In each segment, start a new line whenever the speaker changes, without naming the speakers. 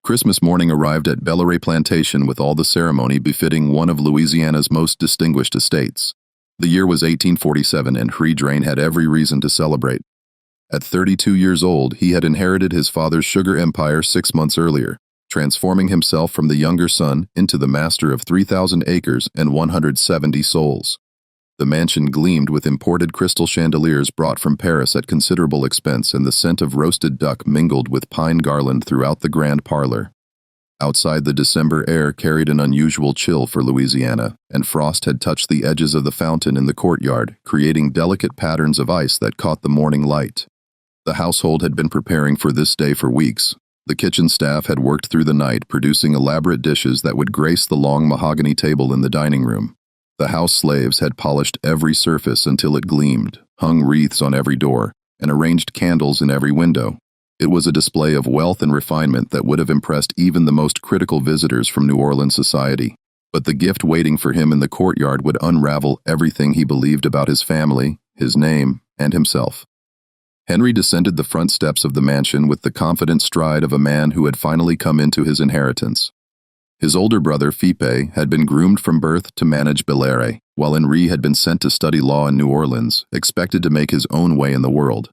Christmas morning arrived at Bellary Plantation with all the ceremony befitting one of Louisiana's most distinguished estates. The year was 1847 and Henri Drain had every reason to celebrate. At 32 years old, he had inherited his father's sugar empire 6 months earlier, transforming himself from the younger son into the master of 3,000 acres and 170 souls. The mansion gleamed with imported crystal chandeliers brought from Paris at considerable expense, and the scent of roasted duck mingled with pine garland throughout the grand parlor. Outside, the December air carried an unusual chill for Louisiana, and frost had touched the edges of the fountain in the courtyard, creating delicate patterns of ice that caught the morning light. The household had been preparing for this day for weeks. The kitchen staff had worked through the night, producing elaborate dishes that would grace the long mahogany table in the dining room. The house slaves had polished every surface until it gleamed, hung wreaths on every door, and arranged candles in every window. It was a display of wealth and refinement that would have impressed even the most critical visitors from New Orleans society. But the gift waiting for him in the courtyard would unravel everything he believed about his family, his name, and himself. Henri descended the front steps of the mansion with the confident stride of a man who had finally come into his inheritance. His older brother, Philippe, had been groomed from birth to manage Bellary, while Henri had been sent to study law in New Orleans, expected to make his own way in the world.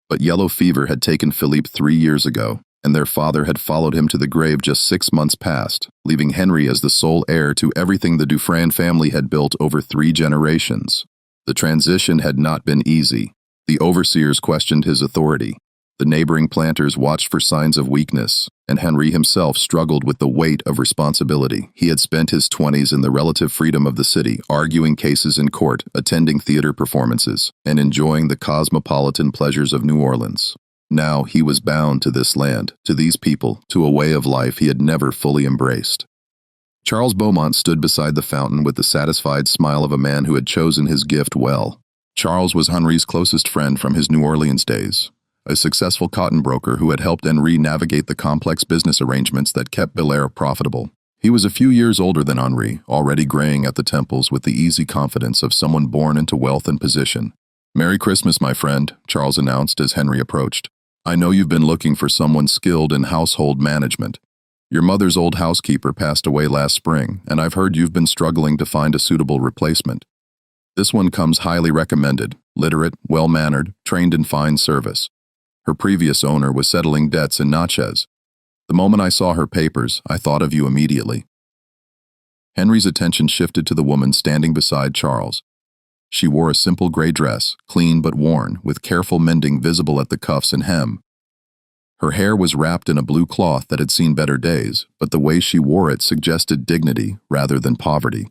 But yellow fever had taken Philippe 3 years ago, and their father had followed him to the grave just 6 months past, leaving Henri as the sole heir to everything the Dufresne family had built over 3 generations. The transition had not been easy. The overseers questioned his authority. The neighboring planters watched for signs of weakness, and Henri himself struggled with the weight of responsibility. He had spent his 20s in the relative freedom of the city, arguing cases in court, attending theater performances, and enjoying the cosmopolitan pleasures of New Orleans. Now he was bound to this land, to these people, to a way of life he had never fully embraced. Charles Beaumont stood beside the fountain with the satisfied smile of a man who had chosen his gift well. Charles was Henri's closest friend from his New Orleans days, a successful cotton broker who had helped Henri navigate the complex business arrangements that kept Bellary profitable. He was a few years older than Henri, already graying at the temples with the easy confidence of someone born into wealth and position. "Merry Christmas, my friend," Charles announced as Henri approached. "I know you've been looking for someone skilled in household management. Your mother's old housekeeper passed away last spring, and I've heard you've been struggling to find a suitable replacement. This one comes highly recommended, literate, well-mannered, trained in fine service. Her previous owner was settling debts in Natchez. The moment I saw her papers, I thought of you immediately." Henri's attention shifted to the woman standing beside Charles. She wore a simple gray dress, clean but worn, with careful mending visible at the cuffs and hem. Her hair was wrapped in a blue cloth that had seen better days, but the way she wore it suggested dignity rather than poverty.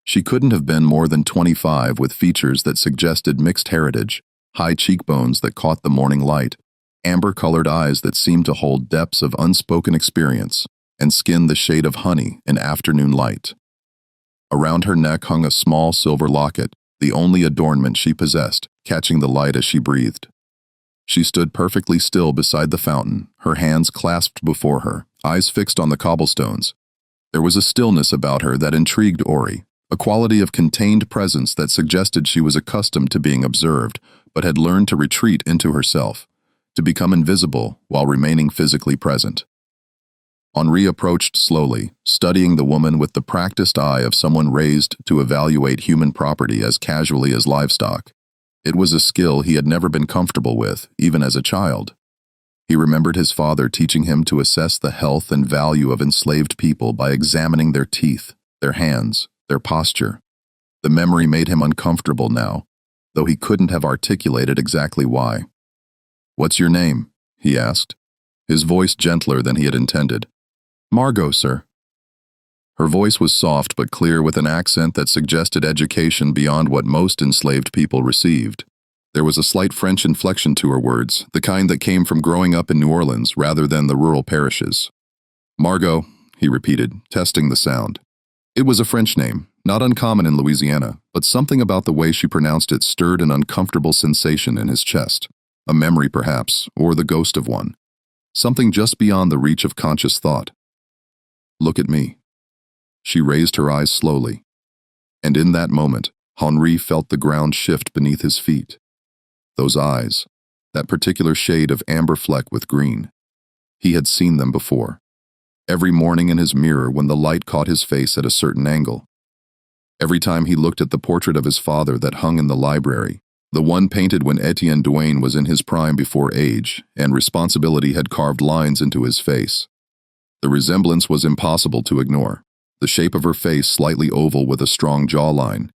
She couldn't have been more than 25, with features that suggested mixed heritage, high cheekbones that caught the morning light, amber-colored eyes that seemed to hold depths of unspoken experience, and skin the shade of honey in afternoon light. Around her neck hung a small silver locket, the only adornment she possessed, catching the light as she breathed. She stood perfectly still beside the fountain, her hands clasped before her, eyes fixed on the cobblestones. There was a stillness about her that intrigued Henri, a quality of contained presence that suggested she was accustomed to being observed, but had learned to retreat into herself, to become invisible while remaining physically present. Henri approached slowly, studying the woman with the practiced eye of someone raised to evaluate human property as casually as livestock. It was a skill he had never been comfortable with, even as a child. He remembered his father teaching him to assess the health and value of enslaved people by examining their teeth, their hands, their posture. The memory made him uncomfortable now, though he couldn't have articulated exactly why. "What's your name?" he asked, his voice gentler than he had intended. "Margot, sir." Her voice was soft but clear, with an accent that suggested education beyond what most enslaved people received. There was a slight French inflection to her words, the kind that came from growing up in New Orleans rather than the rural parishes. "Margot," he repeated, testing the sound. It was a French name, not uncommon in Louisiana, but something about the way she pronounced it stirred an uncomfortable sensation in his chest. A memory, perhaps, or the ghost of one. Something just beyond the reach of conscious thought. "Look at me." She raised her eyes slowly, and in that moment, Henri felt the ground shift beneath his feet. Those eyes, that particular shade of amber fleck with green. He had seen them before. every morning in his mirror when the light caught his face at a certain angle, every time he looked at the portrait of his father that hung in the library, the one painted when Etienne Duane was in his prime before age, and responsibility had carved lines into his face. The resemblance was impossible to ignore. The shape of her face slightly oval with a strong jawline,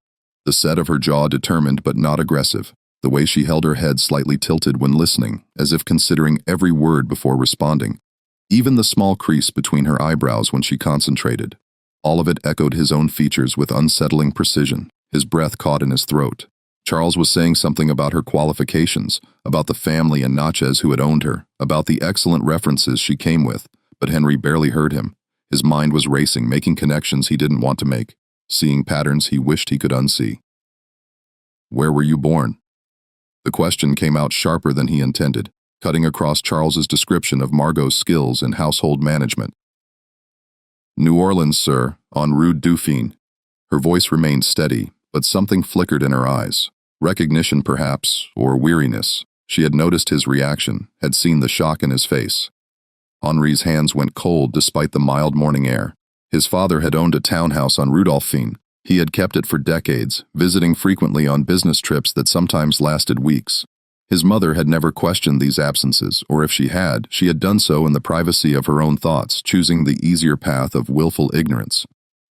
the set of her jaw determined but not aggressive, the way she held her head slightly tilted when listening, as if considering every word before responding, even the small crease between her eyebrows when she concentrated. All of it echoed his own features with unsettling precision. His breath caught in his throat. Charles was saying something about her qualifications, about the family and Natchez who had owned her, about the excellent references she came with, but Henry barely heard him. His mind was racing, making connections he didn't want to make, seeing patterns he wished he could unsee. "Where were you born?" The question came out sharper than he intended, cutting across Charles's description of Margot's skills in household management. "New Orleans, sir, en Rue Dauphine." Her voice remained steady, but something flickered in her eyes. Recognition, perhaps, or weariness. She had noticed his reaction, had seen the shock in his face. Henri's hands went cold despite the mild morning air. His father had owned a townhouse on Rue Dauphine. He had kept it for decades, visiting frequently on business trips that sometimes lasted weeks. His mother had never questioned these absences, or if she had done so in the privacy of her own thoughts, choosing the easier path of willful ignorance.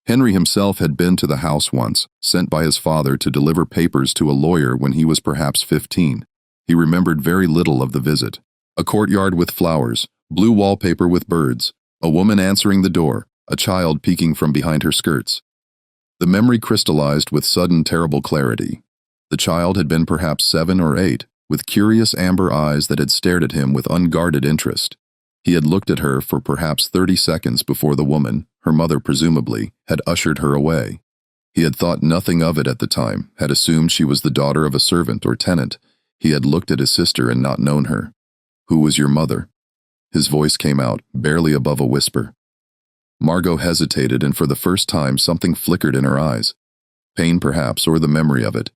Henry himself had been to the house once, sent by his father to deliver papers to a lawyer when he was perhaps 15. He remembered very little of the visit. A courtyard with flowers, blue wallpaper with birds, a woman answering the door, a child peeking from behind her skirts. The memory crystallized with sudden terrible clarity. The child had been perhaps 7 or 8, with curious amber eyes that had stared at him with unguarded interest. He had looked at her for perhaps 30 seconds before the woman, her mother presumably, had ushered her away. He had thought nothing of it at the time, had assumed she was the daughter of a servant or tenant. He had looked at his sister and not known her. "Who was your mother?" His voice came out, barely above a whisper. Margot hesitated, and for the first time something flickered in her eyes. Pain perhaps, or the memory of it.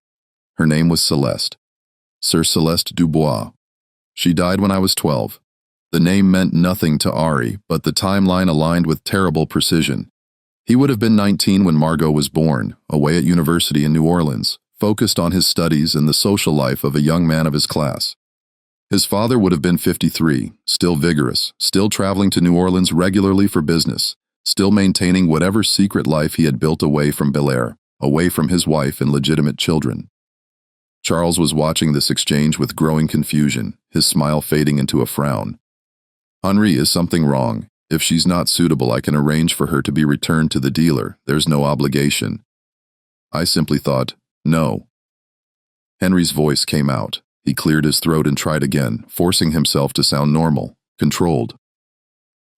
Her name was Celeste. Sir Celeste Dubois. She died when I was 12. The name meant nothing to Ari, but the timeline aligned with terrible precision. He would have been 19 when Margot was born, away at university in New Orleans, focused on his studies and the social life of a young man of his class. His father would have been 53, still vigorous, still traveling to New Orleans regularly for business, still maintaining whatever secret life he had built away from Bel Air, away from his wife and legitimate children. Charles was watching this exchange with growing confusion, his smile fading into a frown. "Henri, is something wrong? If she's not suitable, I can arrange for her to be returned to the dealer. There's no obligation." I simply thought, "No." Henry's voice came out. He cleared his throat and tried again, forcing himself to sound normal, controlled.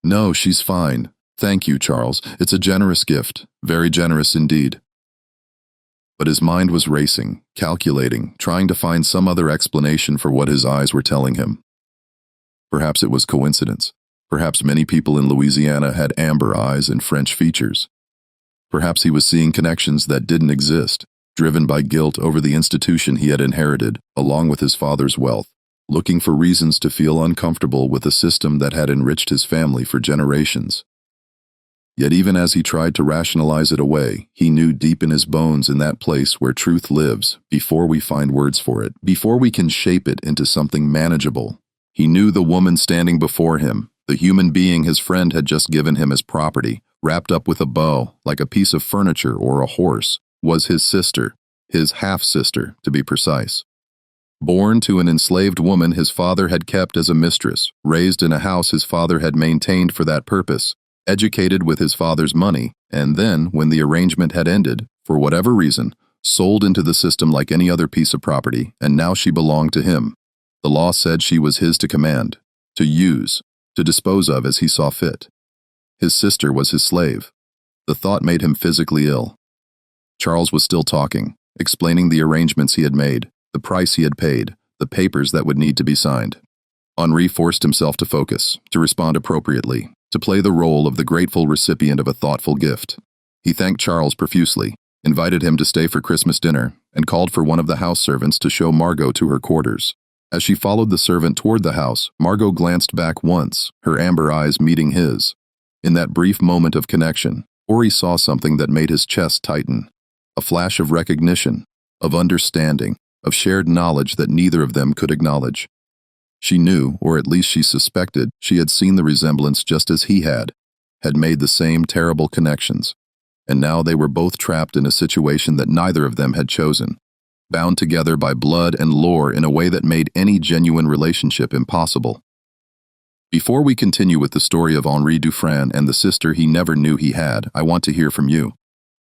"No, she's fine. Thank you, Charles. It's a generous gift, very generous indeed." But his mind was racing, calculating, trying to find some other explanation for what his eyes were telling him. Perhaps it was coincidence. Perhaps many people in Louisiana had amber eyes and French features. Perhaps he was seeing connections that didn't exist, driven by guilt over the institution he had inherited, along with his father's wealth, looking for reasons to feel uncomfortable with a system that had enriched his family for generations. Yet even as he tried to rationalize it away, he knew deep in his bones, in that place where truth lives, before we find words for it, before we can shape it into something manageable, he knew the woman standing before him, the human being his friend had just given him as property, wrapped up with a bow, like a piece of furniture or a horse, was his sister, his half-sister, to be precise. Born to an enslaved woman his father had kept as a mistress, raised in a house his father had maintained for that purpose, educated with his father's money, and then, when the arrangement had ended, for whatever reason, sold into the system like any other piece of property, and now she belonged to him. The law said she was his to command, to use, to dispose of as he saw fit. His sister was his slave. The thought made him physically ill. Charles was still talking, explaining the arrangements he had made, the price he had paid, the papers that would need to be signed. Henri forced himself to focus, to respond appropriately, to play the role of the grateful recipient of a thoughtful gift. He thanked Charles profusely, invited him to stay for Christmas dinner, and called for one of the house servants to show Margot to her quarters. As she followed the servant toward the house, Margot glanced back once, her amber eyes meeting his. In that brief moment of connection, Henry saw something that made his chest tighten. A flash of recognition, of understanding, of shared knowledge that neither of them could acknowledge. She knew, or at least she suspected, she had seen the resemblance just as he had made the same terrible connections. And now they were both trapped in a situation that neither of them had chosen, bound together by blood and lore in a way that made any genuine relationship impossible. Before we continue with the story of Henri Dufresne and the sister he never knew he had, I want to hear from you.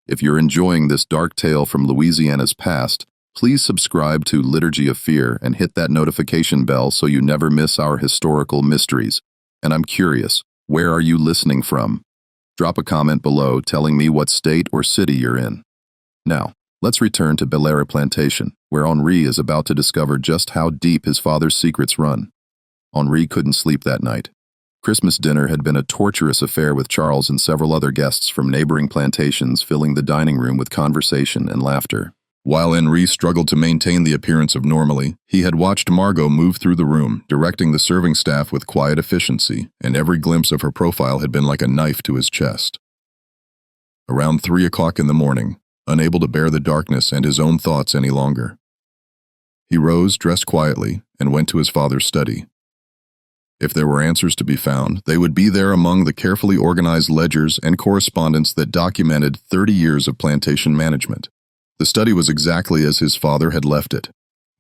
If you're enjoying this dark tale from Louisiana's past, please subscribe to Liturgy of Fear and hit that notification bell so you never miss our historical mysteries. And I'm curious, where are you listening from? Drop a comment below telling me what state or city you're in. Now, let's return to Belair Plantation, where Henri is about to discover just how deep his father's secrets run. Henri couldn't sleep that night. Christmas dinner had been a torturous affair with Charles and several other guests from neighboring plantations filling the dining room with conversation and laughter. While Henri struggled to maintain the appearance of normalcy, he had watched Margot move through the room, directing the serving staff with quiet efficiency, and every glimpse of her profile had been like a knife to his chest. Around 3 o'clock in the morning, unable to bear the darkness and his own thoughts any longer, he rose, dressed quietly, and went to his father's study. If there were answers to be found, they would be there among the carefully organized ledgers and correspondence that documented 30 years of plantation management. The study was exactly as his father had left it.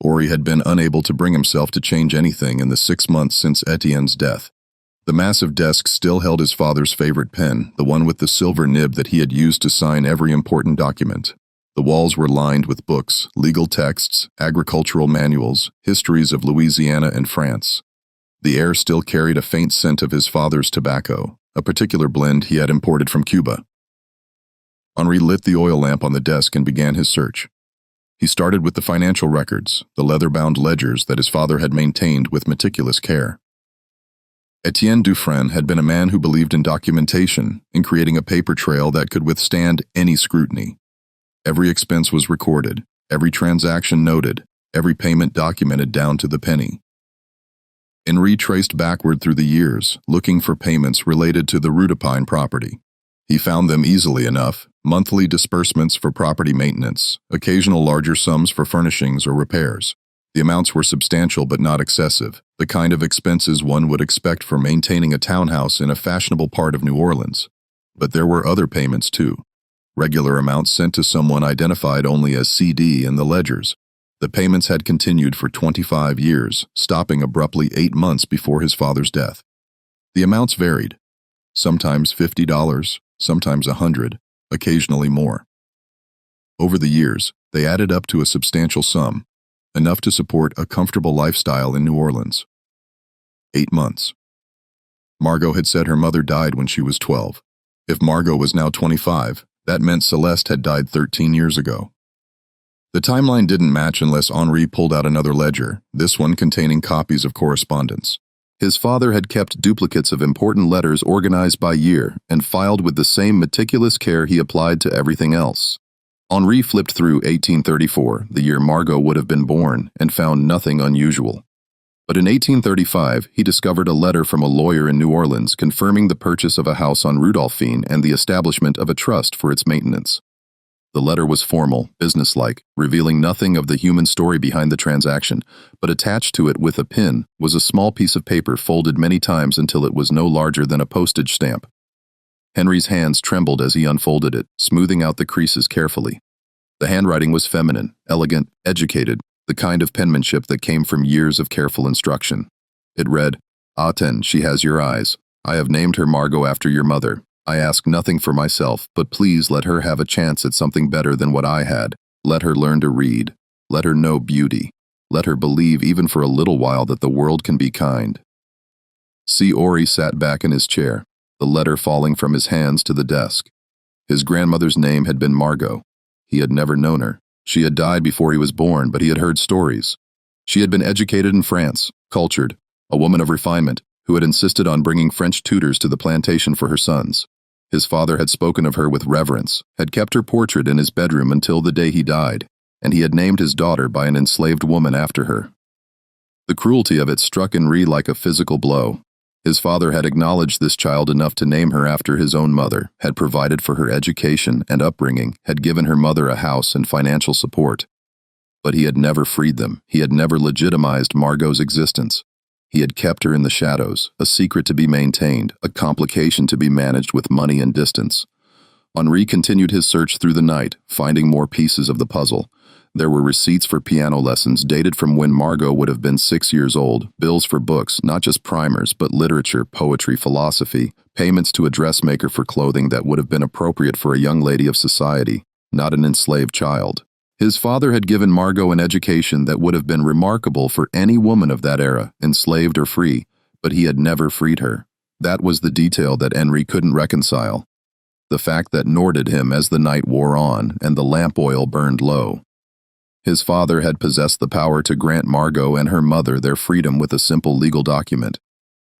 Henri had been unable to bring himself to change anything in the 6 months since Etienne's death. The massive desk still held his father's favorite pen, the one with the silver nib that he had used to sign every important document. The walls were lined with books, legal texts, agricultural manuals, histories of Louisiana and France. The air still carried a faint scent of his father's tobacco, a particular blend he had imported from Cuba. Henri lit the oil lamp on the desk and began his search. He started with the financial records, the leather-bound ledgers that his father had maintained with meticulous care. Etienne Dufresne had been a man who believed in documentation, in creating a paper trail that could withstand any scrutiny. Every expense was recorded, every transaction noted, every payment documented down to the penny. Henri traced backward through the years, looking for payments related to the Rudapine property. He found them easily enough: monthly disbursements for property maintenance, occasional larger sums for furnishings or repairs. The amounts were substantial but not excessive, the kind of expenses one would expect for maintaining a townhouse in a fashionable part of New Orleans. But there were other payments too. Regular amounts sent to someone identified only as CD in the ledgers. The payments had continued for 25 years, stopping abruptly 8 months before his father's death. The amounts varied. Sometimes $50, sometimes $100, occasionally more. Over the years, they added up to a substantial sum, enough to support a comfortable lifestyle in New Orleans. 8 months. Margot had said her mother died when she was 12. If Margot was now 25, that meant Celeste had died 13 years ago. The timeline didn't match unless Henri pulled out another ledger, this one containing copies of correspondence. His father had kept duplicates of important letters organized by year and filed with the same meticulous care he applied to everything else. Henri flipped through 1834, the year Margot would have been born, and found nothing unusual. But in 1835, he discovered a letter from a lawyer in New Orleans confirming the purchase of a house on Rudolphine and the establishment of a trust for its maintenance. The letter was formal, businesslike, revealing nothing of the human story behind the transaction, but attached to it with a pin was a small piece of paper folded many times until it was no larger than a postage stamp. Henri's hands trembled as he unfolded it, smoothing out the creases carefully. The handwriting was feminine, elegant, educated, the kind of penmanship that came from years of careful instruction. It read, "Aten, she has your eyes. I have named her Margot after your mother. I ask nothing for myself, but please let her have a chance at something better than what I had. Let her learn to read. Let her know beauty. Let her believe even for a little while that the world can be kind." Henri sat back in his chair, the letter falling from his hands to the desk. His grandmother's name had been Margot. He had never known her. She had died before he was born, but he had heard stories. She had been educated in France, cultured, a woman of refinement, who had insisted on bringing French tutors to the plantation for her sons. His father had spoken of her with reverence, had kept her portrait in his bedroom until the day he died, and he had named his daughter by an enslaved woman after her. The cruelty of it struck Henri like a physical blow. His father had acknowledged this child enough to name her after his own mother, had provided for her education and upbringing, had given her mother a house and financial support. But he had never freed them. He had never legitimized Margot's existence. He had kept her in the shadows, a secret to be maintained, a complication to be managed with money and distance. Henri continued his search through the night, finding more pieces of the puzzle. There were receipts for piano lessons dated from when Margot would have been 6 years old, bills for books, not just primers, but literature, poetry, philosophy, payments to a dressmaker for clothing that would have been appropriate for a young lady of society, not an enslaved child. His father had given Margot an education that would have been remarkable for any woman of that era, enslaved or free, but he had never freed her. That was the detail that Henri couldn't reconcile. The fact that nor did him as the night wore on and the lamp oil burned low. His father had possessed the power to grant Margot and her mother their freedom with a simple legal document.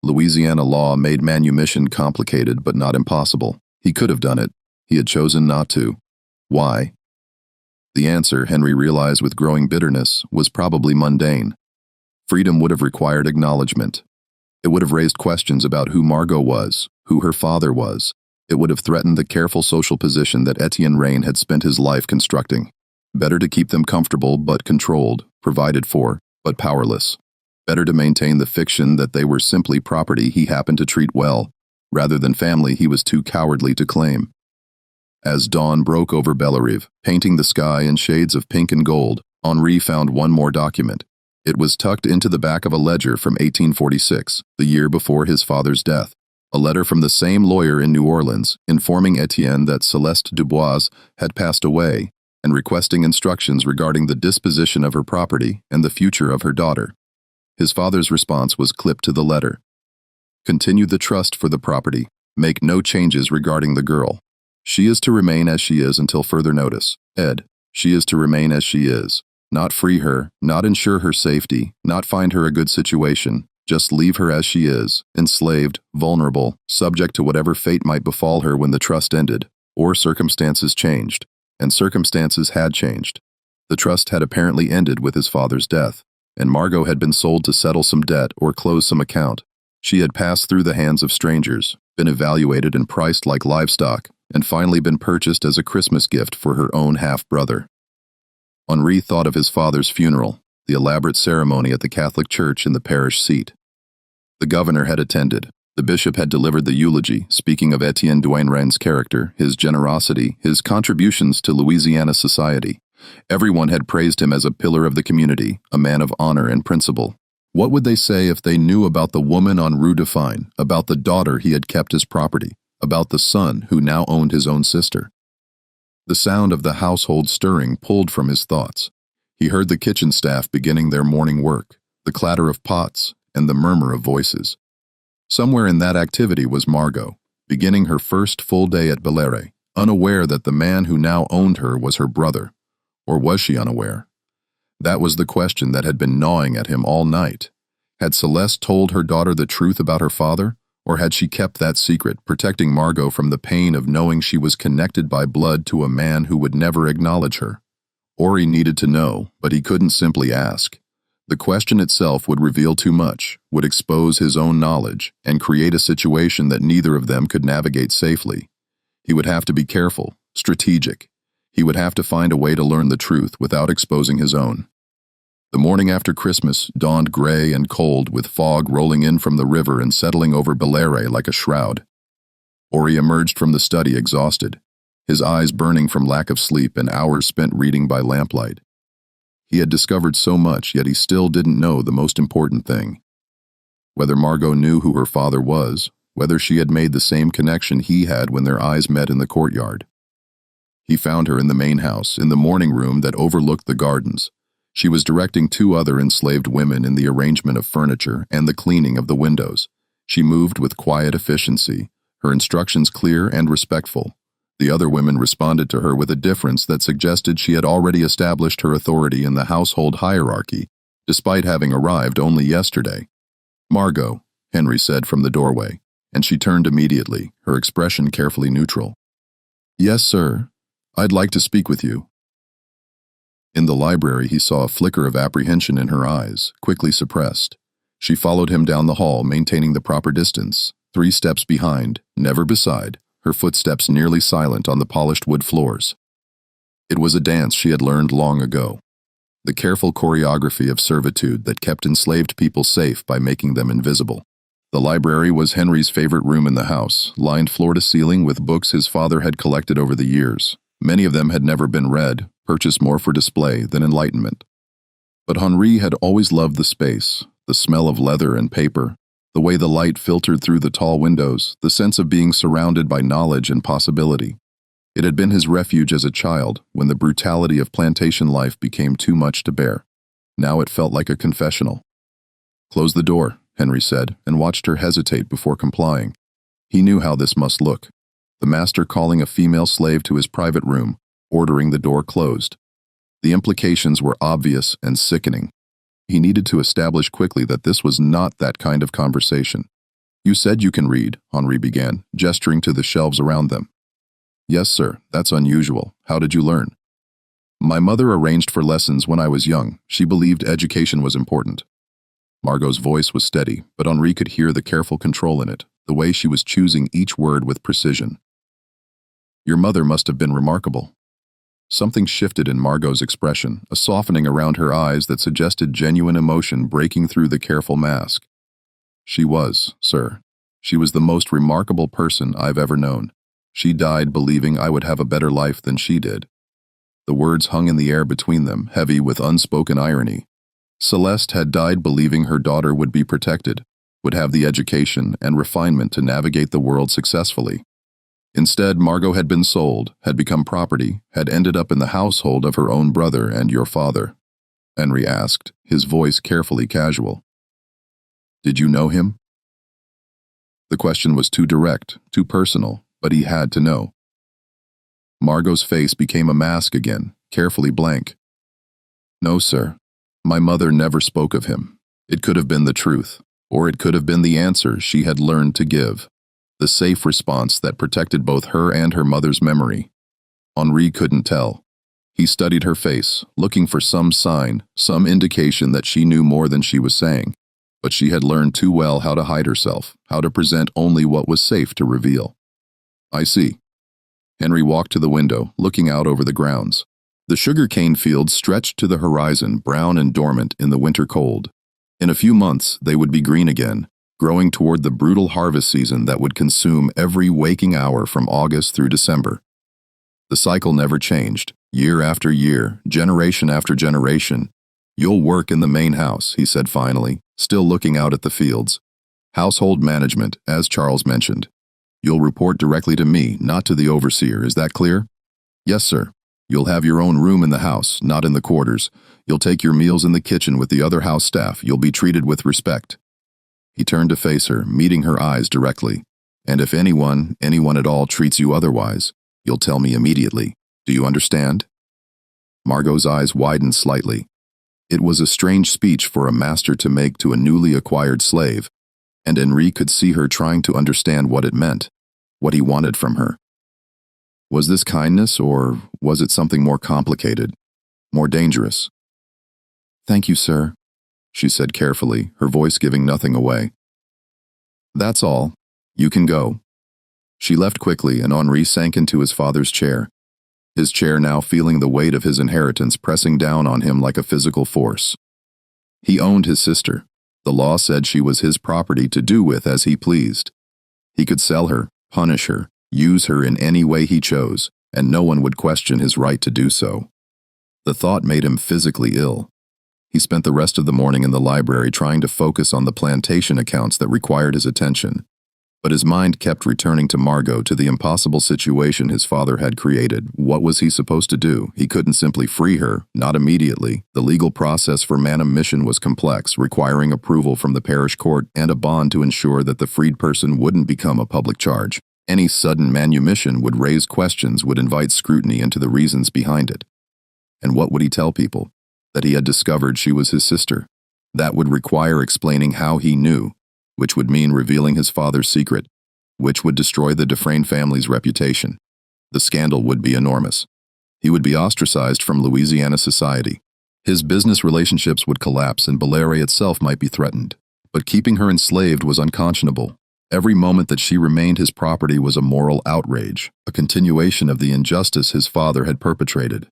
Louisiana law made manumission complicated but not impossible. He could have done it. He had chosen not to. Why? The answer, Henri realized with growing bitterness, was probably mundane. Freedom would have required acknowledgement. It would have raised questions about who Margot was, who her father was. It would have threatened the careful social position that Etienne Rain had spent his life constructing. Better to keep them comfortable but controlled, provided for, but powerless. Better to maintain the fiction that they were simply property he happened to treat well, rather than family he was too cowardly to claim. As dawn broke over Bellerive, painting the sky in shades of pink and gold, Henri found one more document. It was tucked into the back of a ledger from 1846, the year before his father's death. A letter from the same lawyer in New Orleans, informing Etienne that Celeste Dubois had passed away, and requesting instructions regarding the disposition of her property and the future of her daughter. His father's response was clipped to the letter. Continue the trust for the property. Make no changes regarding the girl. She is to remain as she is until further notice. Ed, she is to remain as she is. Not free her, not ensure her safety, not find her a good situation. Just leave her as she is, enslaved, vulnerable, subject to whatever fate might befall her when the trust ended, or circumstances changed. And circumstances had changed. The trust had apparently ended with his father's death, and Margot had been sold to settle some debt or close some account. She had passed through the hands of strangers, been evaluated and priced like livestock, and finally been purchased as a Christmas gift for her own half-brother. Henri thought of his father's funeral, the elaborate ceremony at the Catholic church in the parish seat. The governor had attended. The bishop had delivered the eulogy, speaking of Etienne Duainren's character, his generosity, his contributions to Louisiana society. Everyone had praised him as a pillar of the community, a man of honor and principle. What would they say if they knew about the woman on Rue de Fine, about the daughter he had kept as property, about the son who now owned his own sister? The sound of the household stirring pulled from his thoughts. He heard the kitchen staff beginning their morning work, the clatter of pots, and the murmur of voices. Somewhere in that activity was Margot, beginning her first full day at Bellerive, unaware that the man who now owned her was her brother. Or was she unaware? That was the question that had been gnawing at him all night. Had Celeste told her daughter the truth about her father, or had she kept that secret, protecting Margot from the pain of knowing she was connected by blood to a man who would never acknowledge her? Or he needed to know, but he couldn't simply ask. The question itself would reveal too much, would expose his own knowledge, and create a situation that neither of them could navigate safely. He would have to be careful, strategic. He would have to find a way to learn the truth without exposing his own. The morning after Christmas dawned gray and cold, with fog rolling in from the river and settling over Bellerive like a shroud. Henri emerged from the study exhausted, his eyes burning from lack of sleep and hours spent reading by lamplight. He had discovered so much, yet he still didn't know the most important thing. Whether Margot knew who her father was, whether she had made the same connection he had when their eyes met in the courtyard. He found her in the main house, in the morning room that overlooked the gardens. She was directing 2 other enslaved women in the arrangement of furniture and the cleaning of the windows. She moved with quiet efficiency, her instructions clear and respectful. The other women responded to her with a difference that suggested she had already established her authority in the household hierarchy, despite having arrived only yesterday. "Margot," Henri said from the doorway, and she turned immediately, her expression carefully neutral. "Yes, sir. I'd like to speak with you." In the library, he saw a flicker of apprehension in her eyes, quickly suppressed. She followed him down the hall, maintaining the proper distance, 3 steps behind, never beside, her footsteps nearly silent on the polished wood floors. It was a dance she had learned long ago. The careful choreography of servitude that kept enslaved people safe by making them invisible. The library was Henry's favorite room in the house, lined floor to ceiling with books his father had collected over the years. Many of them had never been read, purchased more for display than enlightenment. But Henri had always loved the space, the smell of leather and paper, the way the light filtered through the tall windows, the sense of being surrounded by knowledge and possibility. It had been his refuge as a child, when the brutality of plantation life became too much to bear. Now it felt like a confessional. "Close the door," Henry said, and watched her hesitate before complying. He knew how this must look. The master calling a female slave to his private room, ordering the door closed. The implications were obvious and sickening. He needed to establish quickly that this was not that kind of conversation. "You said you can read," Henri began, gesturing to the shelves around them. "Yes, sir, that's unusual. How did you learn?" "My mother arranged for lessons when I was young. She believed education was important." Margot's voice was steady, but Henri could hear the careful control in it, the way she was choosing each word with precision. "Your mother must have been remarkable." Something shifted in Margot's expression, a softening around her eyes that suggested genuine emotion breaking through the careful mask. "She was, sir. She was the most remarkable person I've ever known. She died believing I would have a better life than she did." The words hung in the air between them, heavy with unspoken irony. Celeste had died believing her daughter would be protected, would have the education and refinement to navigate the world successfully. Instead, Margot had been sold, had become property, had ended up in the household of her own brother and your father. Henry asked, his voice carefully casual. "Did you know him?" The question was too direct, too personal, but he had to know. Margot's face became a mask again, carefully blank. "No, sir. My mother never spoke of him. It could have been the truth, or it could have been the answer she had learned to give. The safe response that protected both her and her mother's memory." Henri couldn't tell. He studied her face, looking for some sign, some indication that she knew more than she was saying. But she had learned too well how to hide herself, how to present only what was safe to reveal. "I see." Henry walked to the window, looking out over the grounds. The sugar-cane fields stretched to the horizon, brown and dormant in the winter cold. In a few months, they would be green again, growing toward the brutal harvest season that would consume every waking hour from August through December. The cycle never changed, year after year, generation after generation. "You'll work in the main house," he said finally, still looking out at the fields. "Household management, as Charles mentioned. You'll report directly to me, not to the overseer, is that clear?" "Yes, sir. You'll have your own room in the house, not in the quarters. You'll take your meals in the kitchen with the other house staff. You'll be treated with respect." He turned to face her, meeting her eyes directly. "And if anyone at all treats you otherwise, you'll tell me immediately. Do you understand?" Margot's eyes widened slightly. It was a strange speech for a master to make to a newly acquired slave, and Henri could see her trying to understand what it meant, what he wanted from her. Was this kindness, or was it something more complicated, more dangerous? "Thank you, sir," she said carefully, her voice giving nothing away. "That's all. You can go." She left quickly, and Henri sank into his father's chair. His chair now feeling the weight of his inheritance pressing down on him like a physical force. He owned his sister. The law said she was his property to do with as he pleased. He could sell her, punish her, use her in any way he chose, and no one would question his right to do so. The thought made him physically ill. He spent the rest of the morning in the library trying to focus on the plantation accounts that required his attention. But his mind kept returning to Margot, to the impossible situation his father had created. What was he supposed to do? He couldn't simply free her, not immediately. The legal process for manumission was complex, requiring approval from the parish court and a bond to ensure that the freed person wouldn't become a public charge. Any sudden manumission would raise questions, would invite scrutiny into the reasons behind it. And what would he tell people? That he had discovered she was his sister. That would require explaining how he knew, which would mean revealing his father's secret, which would destroy the Dufresne family's reputation. The scandal would be enormous. He would be ostracized from Louisiana society. His business relationships would collapse, and Bellairs itself might be threatened. But keeping her enslaved was unconscionable. Every moment that she remained his property was a moral outrage, a continuation of the injustice his father had perpetrated.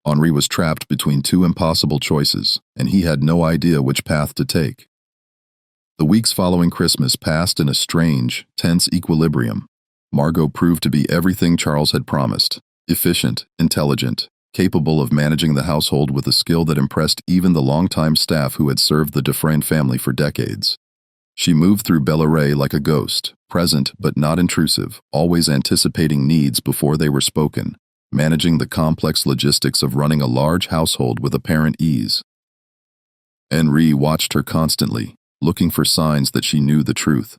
Henri was trapped between two impossible choices, and he had no idea which path to take. The weeks following Christmas passed in a strange, tense equilibrium. Margot proved to be everything Charles had promised: efficient, intelligent, capable of managing the household with a skill that impressed even the longtime staff who had served the Dufresne family for decades. She moved through Belleret like a ghost, present but not intrusive, always anticipating needs before they were spoken, managing the complex logistics of running a large household with apparent ease. Henri watched her constantly, looking for signs that she knew the truth.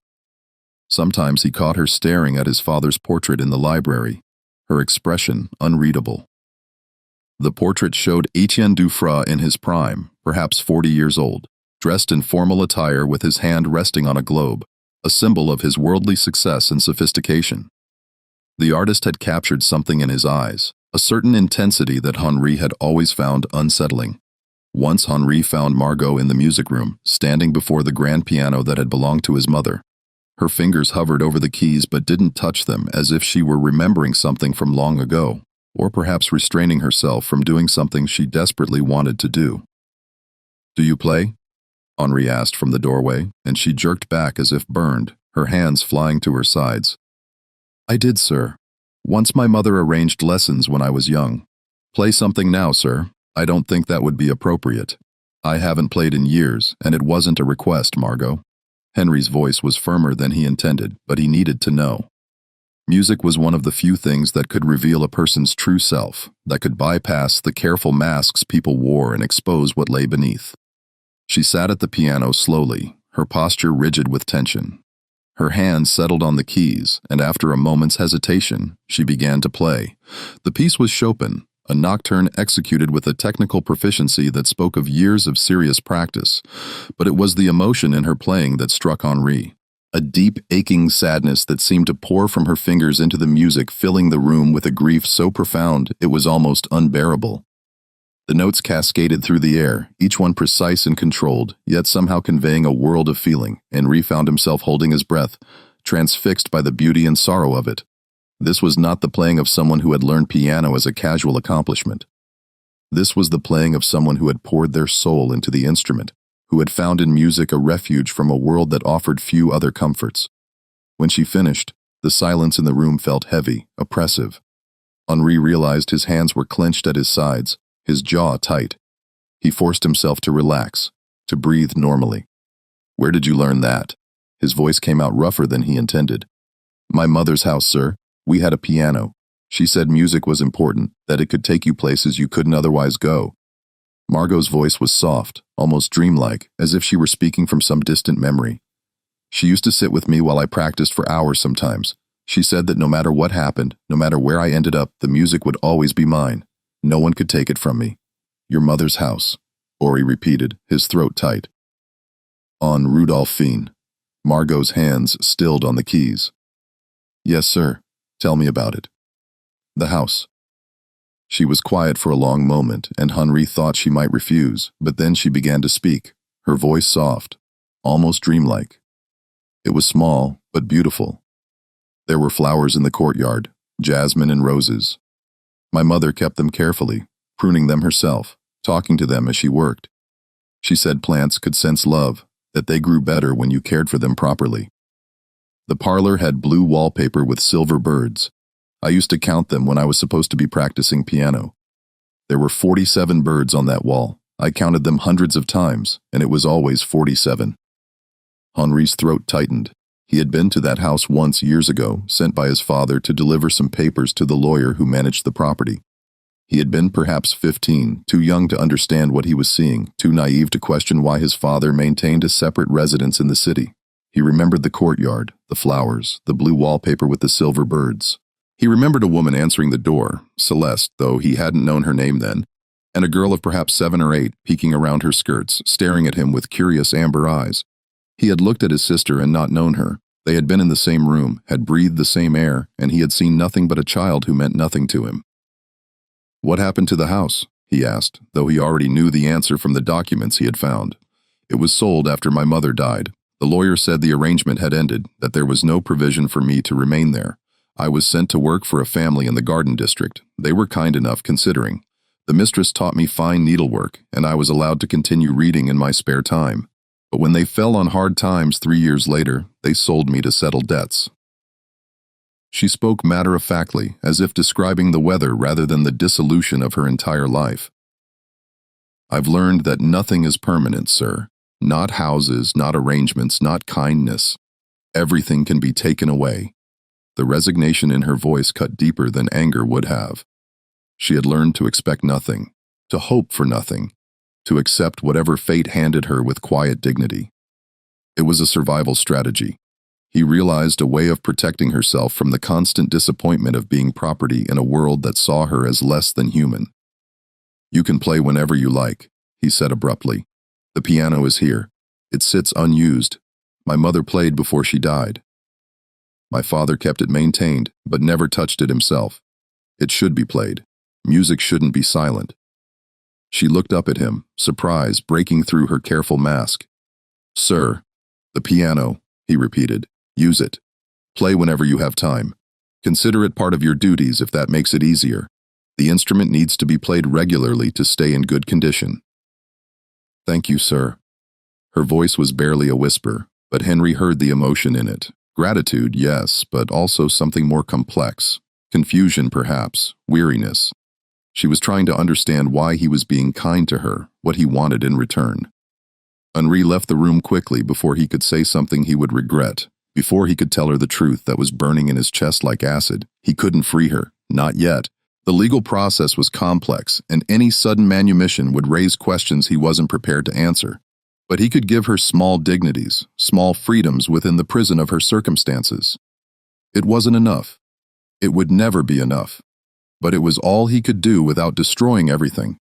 Sometimes he caught her staring at his father's portrait in the library, her expression unreadable. The portrait showed Etienne Dufresne in his prime, perhaps 40 years old, dressed in formal attire with his hand resting on a globe, a symbol of his worldly success and sophistication. The artist had captured something in his eyes, a certain intensity that Henri had always found unsettling. Once Henri found Margot in the music room, standing before the grand piano that had belonged to his mother. Her fingers hovered over the keys but didn't touch them, as if she were remembering something from long ago, or perhaps restraining herself from doing something she desperately wanted to do. "Do you play?" Henri asked from the doorway, and she jerked back as if burned, her hands flying to her sides. "I did, sir. Once my mother arranged lessons when I was young. Play something now, sir. I don't think that would be appropriate. I haven't played in years, and it wasn't a request, Margot." Henry's voice was firmer than he intended, but he needed to know. Music was one of the few things that could reveal a person's true self, that could bypass the careful masks people wore and expose what lay beneath. She sat at the piano slowly, her posture rigid with tension. Her hands settled on the keys, and after a moment's hesitation, she began to play. The piece was Chopin, a nocturne executed with a technical proficiency that spoke of years of serious practice, but it was the emotion in her playing that struck Henri. A deep, aching sadness that seemed to pour from her fingers into the music, filling the room with a grief so profound it was almost unbearable. The notes cascaded through the air, each one precise and controlled, yet somehow conveying a world of feeling. Henri found himself holding his breath, transfixed by the beauty and sorrow of it. This was not the playing of someone who had learned piano as a casual accomplishment. This was the playing of someone who had poured their soul into the instrument, who had found in music a refuge from a world that offered few other comforts. When she finished, the silence in the room felt heavy, oppressive. Henri realized his hands were clenched at his sides, his jaw tight. He forced himself to relax, to breathe normally. "Where did you learn that?" His voice came out rougher than he intended. "My mother's house, sir. We had a piano. She said music was important, that it could take you places you couldn't otherwise go." Margot's voice was soft, almost dreamlike, as if she were speaking from some distant memory. "She used to sit with me while I practiced for hours sometimes. She said that no matter what happened, no matter where I ended up, the music would always be mine. No one could take it from me." "Your mother's house," Henri repeated, his throat tight. "On Rue Dauphine." Margot's hands stilled on the keys. "Yes, sir. Tell me about it." "The house." She was quiet for a long moment, and Henri thought she might refuse, but then she began to speak, her voice soft, almost dreamlike. "It was small, but beautiful. There were flowers in the courtyard, jasmine and roses. My mother kept them carefully, pruning them herself, talking to them as she worked. She said plants could sense love, that they grew better when you cared for them properly. The parlor had blue wallpaper with silver birds. I used to count them when I was supposed to be practicing piano. There were 47 birds on that wall. I counted them hundreds of times, and it was always 47. Henri's throat tightened. He had been to that house once years ago, sent by his father to deliver some papers to the lawyer who managed the property. He had been perhaps 15, too young to understand what he was seeing, too naive to question why his father maintained a separate residence in the city. He remembered the courtyard, the flowers, the blue wallpaper with the silver birds. He remembered a woman answering the door, Celeste, though he hadn't known her name then, and a girl of perhaps 7 or 8 peeking around her skirts, staring at him with curious amber eyes. He had looked at his sister and not known her. They had been in the same room, had breathed the same air, and he had seen nothing but a child who meant nothing to him. "What happened to the house?" he asked, though he already knew the answer from the documents he had found. It was sold after my mother died. The lawyer said the arrangement had ended, that there was no provision for me to remain there. I was sent to work for a family in the garden district. They were kind enough considering. The mistress taught me fine needlework, and I was allowed to continue reading in my spare time. But when they fell on hard times 3 years later, they sold me to settle debts. She spoke matter-of-factly, as if describing the weather rather than the dissolution of her entire life. I've learned that nothing is permanent, sir. Not houses, not arrangements, not kindness. Everything can be taken away. The resignation in her voice cut deeper than anger would have. She had learned to expect nothing, to hope for nothing, to accept whatever fate handed her with quiet dignity. It was a survival strategy. He realized a way of protecting herself from the constant disappointment of being property in a world that saw her as less than human. "You can play whenever you like," he said abruptly. "The piano is here. It sits unused. My mother played before she died. My father kept it maintained, but never touched it himself. It should be played. Music shouldn't be silent." She looked up at him, surprise breaking through her careful mask. "Sir, the piano," he repeated. "Use it. Play whenever you have time. Consider it part of your duties if that makes it easier. The instrument needs to be played regularly to stay in good condition." "Thank you, sir." Her voice was barely a whisper, but Henry heard the emotion in it. Gratitude, yes, but also something more complex. Confusion, perhaps. Weariness. She was trying to understand why he was being kind to her, what he wanted in return. Henri left the room quickly before he could say something he would regret, before he could tell her the truth that was burning in his chest like acid. He couldn't free her, not yet. The legal process was complex, and any sudden manumission would raise questions he wasn't prepared to answer. But he could give her small dignities, small freedoms within the prison of her circumstances. It wasn't enough. It would never be enough. But it was all he could do without destroying everything.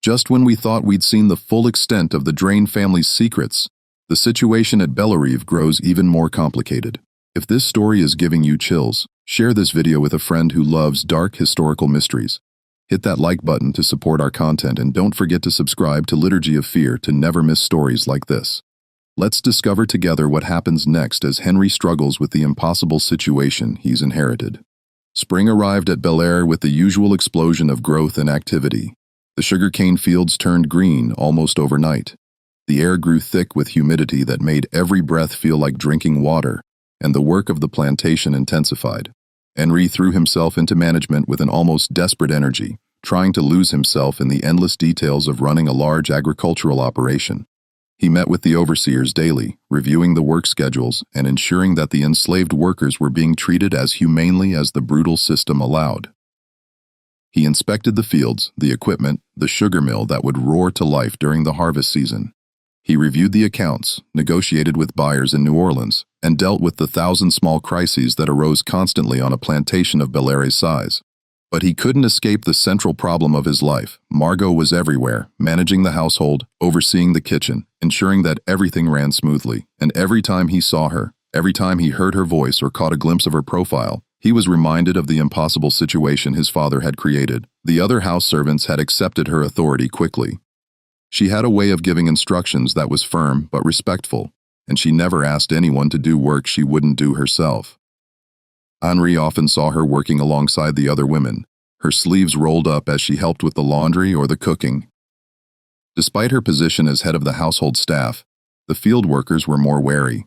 Just when we thought we'd seen the full extent of the Drain family's secrets, the situation at Bellerive grows even more complicated. If this story is giving you chills, share this video with a friend who loves dark historical mysteries. Hit that like button to support our content, and don't forget to subscribe to Liturgy of Fear to never miss stories like this. Let's discover together what happens next as Henry struggles with the impossible situation he's inherited. Spring arrived at Bel Air with the usual explosion of growth and activity. The sugarcane fields turned green almost overnight. The air grew thick with humidity that made every breath feel like drinking water, and the work of the plantation intensified. Henry threw himself into management with an almost desperate energy, trying to lose himself in the endless details of running a large agricultural operation. He met with the overseers daily, reviewing the work schedules and ensuring that the enslaved workers were being treated as humanely as the brutal system allowed. He inspected the fields, the equipment, the sugar mill that would roar to life during the harvest season. He reviewed the accounts, negotiated with buyers in New Orleans, and dealt with the 1,000 small crises that arose constantly on a plantation of Bel Air's size. But he couldn't escape the central problem of his life. Margot was everywhere, managing the household, overseeing the kitchen, ensuring that everything ran smoothly. And every time he saw her, every time he heard her voice or caught a glimpse of her profile, he was reminded of the impossible situation his father had created. The other house servants had accepted her authority quickly. She had a way of giving instructions that was firm but respectful, and she never asked anyone to do work she wouldn't do herself. Henri often saw her working alongside the other women, her sleeves rolled up as she helped with the laundry or the cooking. Despite her position as head of the household staff, the field workers were more wary.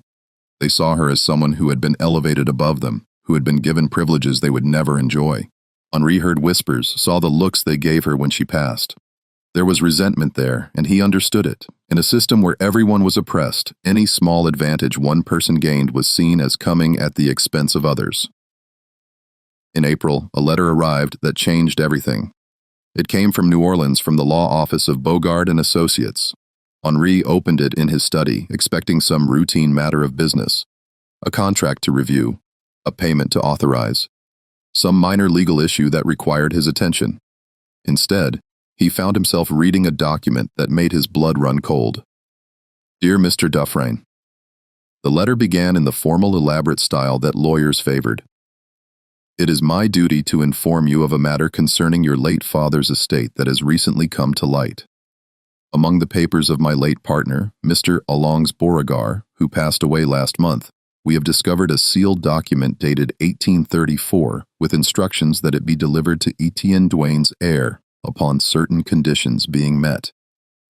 They saw her as someone who had been elevated above them, who had been given privileges they would never enjoy. Henri heard whispers, saw the looks they gave her when she passed. There was resentment there, and he understood it. In a system where everyone was oppressed, any small advantage one person gained was seen as coming at the expense of others. In April, a letter arrived that changed everything. It came from New Orleans, from the law office of Bogard and Associates. Henri opened it in his study, expecting some routine matter of business. A contract to review, a payment to authorize, some minor legal issue that required his attention. Instead, he found himself reading a document that made his blood run cold. Dear Mr. Dufresne. The letter began in the formal, elaborate style that lawyers favored. It is my duty to inform you of a matter concerning your late father's estate that has recently come to light. Among the papers of my late partner, Mr. Alongs Beauregard, who passed away last month, we have discovered a sealed document dated 1834 with instructions that it be delivered to Etienne Duane's heir upon certain conditions being met.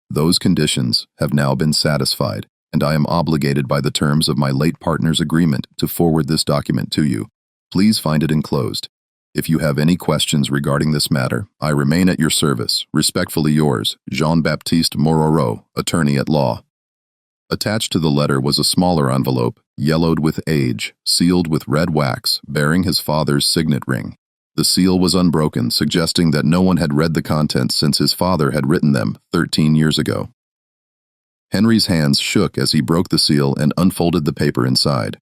Those conditions have now been satisfied, and I am obligated by the terms of my late partner's agreement to forward this document to you. Please find it enclosed. If you have any questions regarding this matter, I remain at your service. Respectfully yours, Jean-Baptiste Moreau, attorney at law. Attached to the letter was a smaller envelope, yellowed with age, sealed with red wax, bearing his father's signet ring. The seal was unbroken, suggesting that no one had read the contents since his father had written them 13 years ago. Henry's hands shook as he broke the seal and unfolded the paper inside.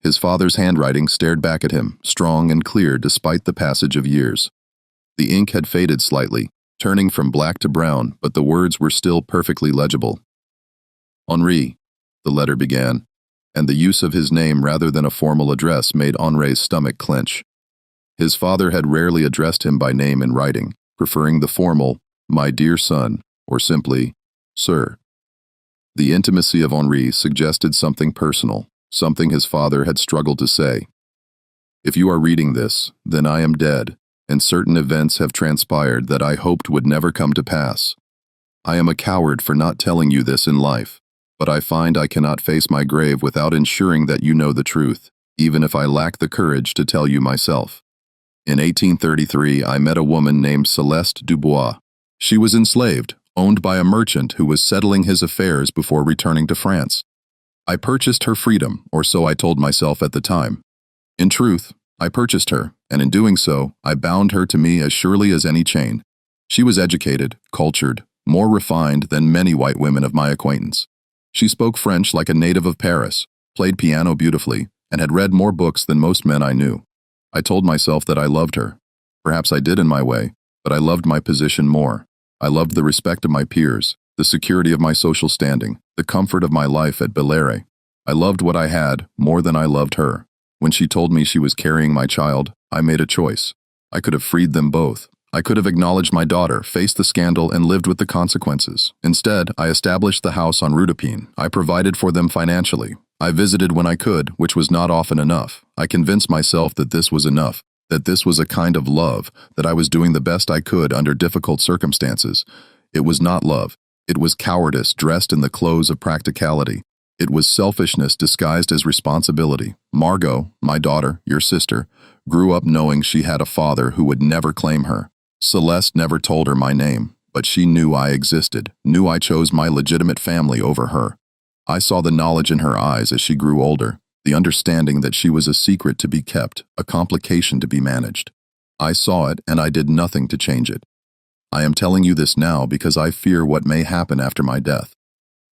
His father's handwriting stared back at him, strong and clear despite the passage of years. The ink had faded slightly, turning from black to brown, but the words were still perfectly legible. Henri, the letter began, and the use of his name rather than a formal address made Henri's stomach clench. His father had rarely addressed him by name in writing, preferring the formal, "My dear son," or simply, "Sir." The intimacy of Henri suggested something personal, something his father had struggled to say. If you are reading this, then I am dead, and certain events have transpired that I hoped would never come to pass. I am a coward for not telling you this in life, but I find I cannot face my grave without ensuring that you know the truth, even if I lack the courage to tell you myself. In 1833, I met a woman named Celeste Dubois. She was enslaved, owned by a merchant who was settling his affairs before returning to France. I purchased her freedom, or so I told myself at the time. In truth, I purchased her, and in doing so, I bound her to me as surely as any chain. She was educated, cultured, more refined than many white women of my acquaintance. She spoke French like a native of Paris, played piano beautifully, and had read more books than most men I knew. I told myself that I loved her. Perhaps I did in my way, but I loved my position more. I loved the respect of my peers, the security of my social standing, the comfort of my life at Bellere. I loved what I had more than I loved her. When she told me she was carrying my child, I made a choice. I could have freed them both. I could have acknowledged my daughter, faced the scandal, and lived with the consequences. Instead, I established the house on Rue de Pine. I provided for them financially. I visited when I could, which was not often enough. I convinced myself that this was enough, that this was a kind of love, that I was doing the best I could under difficult circumstances. It was not love. It was cowardice dressed in the clothes of practicality. It was selfishness disguised as responsibility. Margot, my daughter, your sister, grew up knowing she had a father who would never claim her. Celeste never told her my name, but she knew I existed, knew I chose my legitimate family over her. I saw the knowledge in her eyes as she grew older, the understanding that she was a secret to be kept, a complication to be managed. I saw it, and I did nothing to change it. I am telling you this now because I fear what may happen after my death.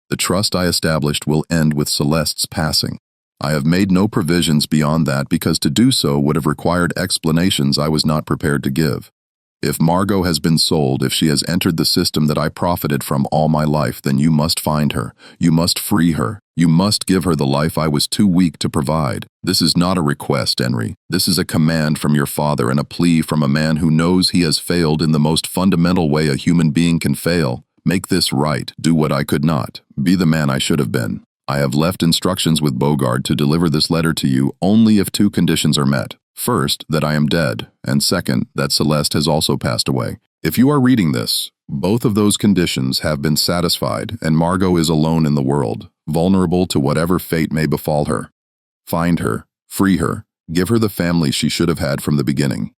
The trust I established will end with Celeste's passing. I have made no provisions beyond that because to do so would have required explanations I was not prepared to give. If Margot has been sold, if she has entered the system that I profited from all my life, then you must find her. You must free her. You must give her the life I was too weak to provide. This is not a request, Henry. This is a command from your father and a plea from a man who knows he has failed in the most fundamental way a human being can fail. Make this right. Do what I could not. Be the man I should have been. I have left instructions with Beauregard to deliver this letter to you only if two conditions are met. First, that I am dead, and second, that Celeste has also passed away. If you are reading this, both of those conditions have been satisfied, and Margot is alone in the world, vulnerable to whatever fate may befall her. Find her, free her, give her the family she should have had from the beginning.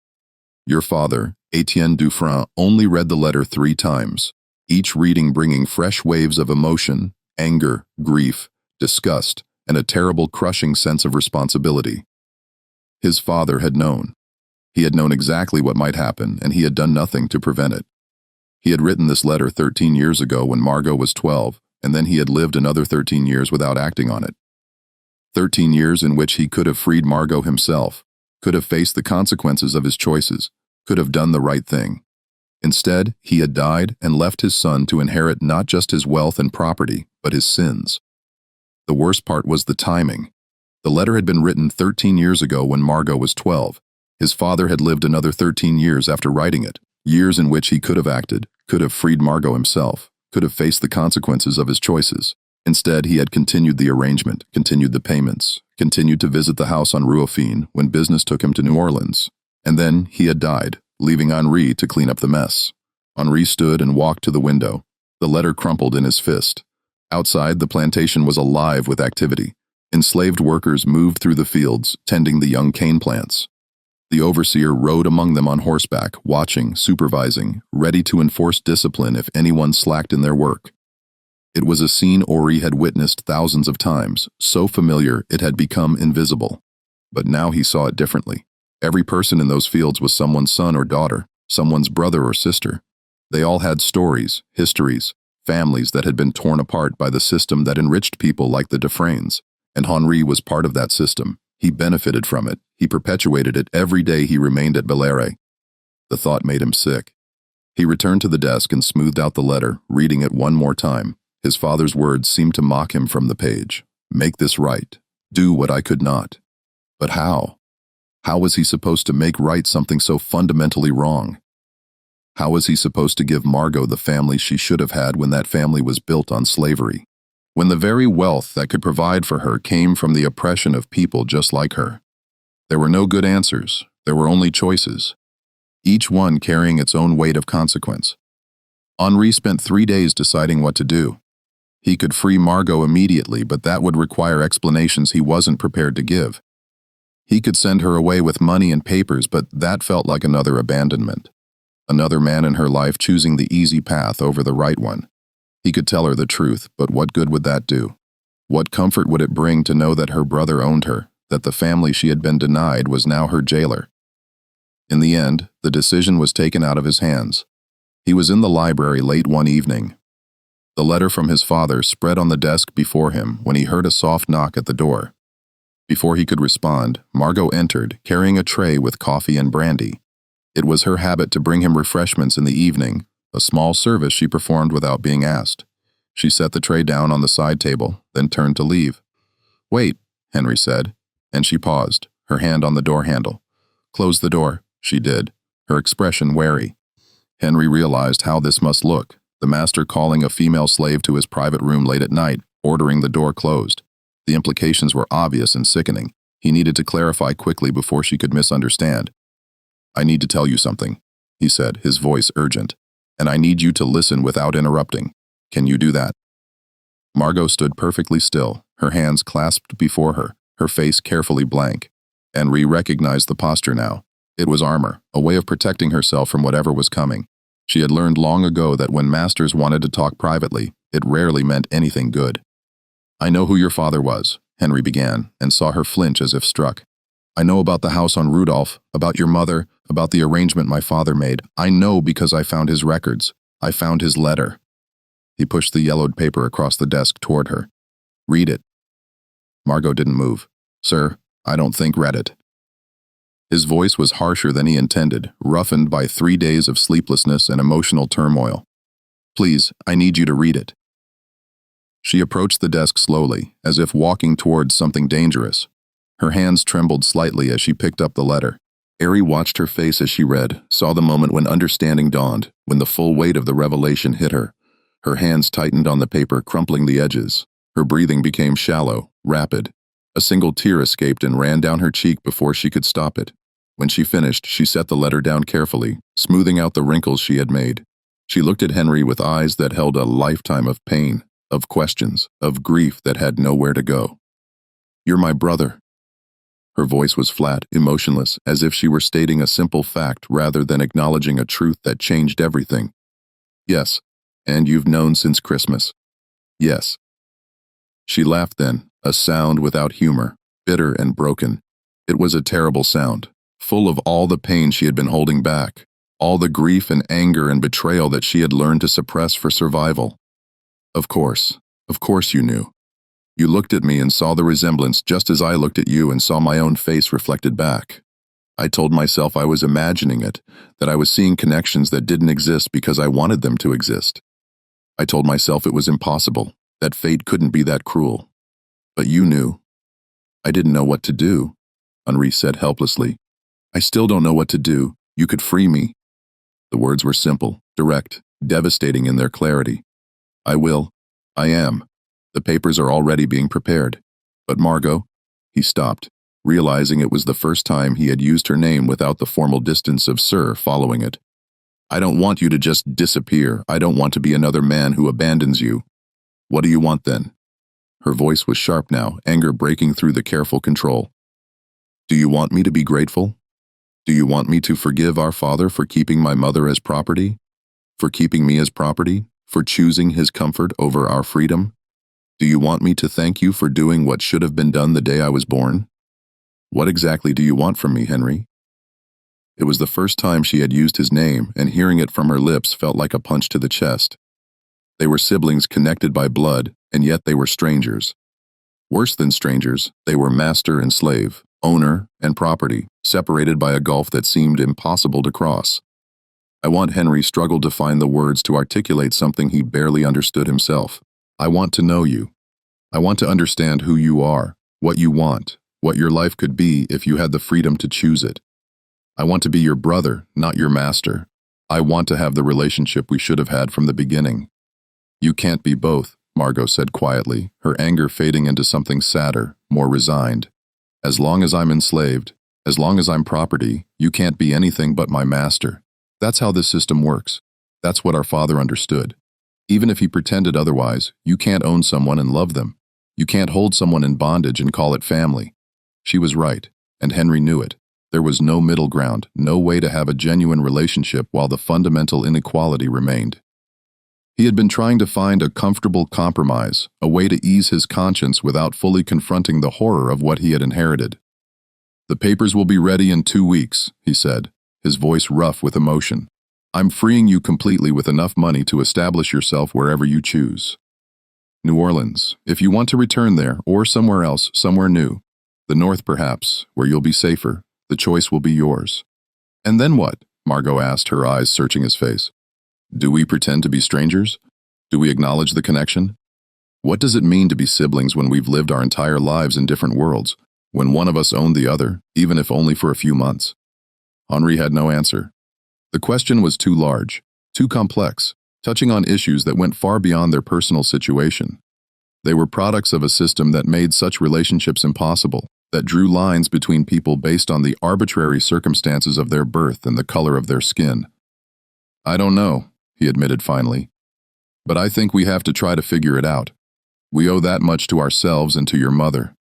Your father, Etienne Dufresne, only read the letter 3 times, each reading bringing fresh waves of emotion, anger, grief, disgust, and a terrible crushing sense of responsibility. His father had known. He had known exactly what might happen, and he had done nothing to prevent it. He had written this letter 13 years ago when Margot was 12, and then he had lived another 13 years without acting on it. 13 years in which he could have freed Margot himself, could have faced the consequences of his choices, could have done the right thing. Instead, he had died and left his son to inherit not just his wealth and property, but his sins. The worst part was the timing. The letter had been written 13 years ago when Margot was 12. His father had lived another 13 years after writing it, years in which he could have acted, could have freed Margot himself. could have faced the consequences of his choices. Instead, he had continued the arrangement, continued the payments, continued to visit the house on Rue Dauphine when business took him to New Orleans. And then he had died, leaving Henri to clean up the mess. Henri stood and walked to the window, the letter crumpled in his fist. Outside, the plantation was alive with activity. Enslaved workers moved through the fields, tending the young cane plants. The overseer rode among them on horseback, watching, supervising, ready to enforce discipline if anyone slacked in their work. It was a scene Ori had witnessed thousands of times, so familiar it had become invisible. But now he saw it differently. Every person in those fields was someone's son or daughter, someone's brother or sister. They all had stories, histories, families that had been torn apart by the system that enriched people like the Dufresnes. And Henri was part of that system. He benefited from it. He perpetuated it every day he remained at Bellere. The thought made him sick. He returned to the desk and smoothed out the letter, reading it one more time. His father's words seemed to mock him from the page. Make this right. Do what I could not. But how? How was he supposed to make right something so fundamentally wrong? How was he supposed to give Margot the family she should have had when that family was built on slavery? When the very wealth that could provide for her came from the oppression of people just like her? There were no good answers. There were only choices, each one carrying its own weight of consequence. Henri spent 3 days deciding what to do. He could free Margot immediately, but that would require explanations he wasn't prepared to give. He could send her away with money and papers, but that felt like another abandonment. Another man in her life choosing the easy path over the right one. He could tell her the truth, but what good would that do? What comfort would it bring to know that her brother owned her, that the family she had been denied was now her jailer? In the end, the decision was taken out of his hands. He was in the library late one evening. The letter from his father spread on the desk before him when he heard a soft knock at the door. Before he could respond, Margot entered, carrying a tray with coffee and brandy. It was her habit to bring him refreshments in the evening, a small service she performed without being asked. She set the tray down on the side table, then turned to leave. "Wait," Henri said, and she paused, her hand on the door handle. "Close the door," she did, her expression wary. Henri realized how this must look, the master calling a female slave to his private room late at night, ordering the door closed. The implications were obvious and sickening. He needed to clarify quickly before she could misunderstand. "I need to tell you something," he said, his voice urgent. "And I need you to listen without interrupting. Can you do that?" Margot stood perfectly still, her hands clasped before her, her face carefully blank. Henri recognized the posture now. It was armor, a way of protecting herself from whatever was coming. She had learned long ago that when masters wanted to talk privately, it rarely meant anything good. "I know who your father was," Henri began, and saw her flinch as if struck. "I know about the house on Rudolph, about your mother, about the arrangement my father made. I know because I found his records. I found his letter." He pushed the yellowed paper across the desk toward her. "Read it." Margot didn't move. "Sir, I don't think read it." His voice was harsher than he intended, roughened by 3 days of sleeplessness and emotional turmoil. "Please, I need you to read it." She approached the desk slowly, as if walking towards something dangerous. Her hands trembled slightly as she picked up the letter. Ari watched her face as she read, saw the moment when understanding dawned, when the full weight of the revelation hit her. Her hands tightened on the paper, crumpling the edges. Her breathing became shallow, rapid. A single tear escaped and ran down her cheek before she could stop it. When she finished, she set the letter down carefully, smoothing out the wrinkles she had made. She looked at Henri with eyes that held a lifetime of pain, of questions, of grief that had nowhere to go. "You're my brother." Her voice was flat, emotionless, as if she were stating a simple fact rather than acknowledging a truth that changed everything. "Yes, and you've known since Christmas." "Yes." She laughed then, a sound without humor, bitter and broken. It was a terrible sound, full of all the pain she had been holding back, all the grief and anger and betrayal that she had learned to suppress for survival. Of course you knew. You looked at me and saw the resemblance just as I looked at you and saw my own face reflected back. I told myself I was imagining it, that I was seeing connections that didn't exist because I wanted them to exist. I told myself it was impossible, that fate couldn't be that cruel. But you knew. I didn't know what to do," Henri said helplessly. "I still don't know what to do. You could free me." The words were simple, direct, devastating in their clarity. I will. I am. The papers are already being prepared. But Margot, he stopped, realizing it was the first time he had used her name without the formal distance of sir following it. I don't want you to just disappear. I don't want to be another man who abandons you. What do you want then? Her voice was sharp now, anger breaking through the careful control. Do you want me to be grateful? Do you want me to forgive our father for keeping my mother as property? For keeping me as property? For choosing his comfort over our freedom? Do you want me to thank you for doing what should have been done the day I was born? What exactly do you want from me, Henry? It was the first time she had used his name, and hearing it from her lips felt like a punch to the chest. They were siblings connected by blood, and yet they were strangers. Worse than strangers, they were master and slave, owner and property, separated by a gulf that seemed impossible to cross. Henry struggled to find the words to articulate something he barely understood himself. I want to know you. I want to understand who you are, what you want, what your life could be if you had the freedom to choose it. I want to be your brother, not your master. I want to have the relationship we should have had from the beginning. You can't be both, Margot said quietly, her anger fading into something sadder, more resigned. As long as I'm enslaved, as long as I'm property, you can't be anything but my master. That's how this system works. That's what our father understood. Even if he pretended otherwise, you can't own someone and love them. You can't hold someone in bondage and call it family. She was right, and Henry knew it. There was no middle ground, no way to have a genuine relationship while the fundamental inequality remained. He had been trying to find a comfortable compromise, a way to ease his conscience without fully confronting the horror of what he had inherited. The papers will be ready in 2 weeks, he said, his voice rough with emotion. I'm freeing you completely with enough money to establish yourself wherever you choose. New Orleans, if you want to return there, or somewhere else, somewhere new. The North perhaps, where you'll be safer. The choice will be yours. And then what? Margot asked, her eyes searching his face. Do we pretend to be strangers? Do we acknowledge the connection? What does it mean to be siblings when we've lived our entire lives in different worlds, when one of us owned the other, even if only for a few months? Henri had no answer. The question was too large, too complex, touching on issues that went far beyond their personal situation. They were products of a system that made such relationships impossible, that drew lines between people based on the arbitrary circumstances of their birth and the color of their skin. I don't know, he admitted finally, but I think we have to try to figure it out. We owe that much to ourselves and to your mother.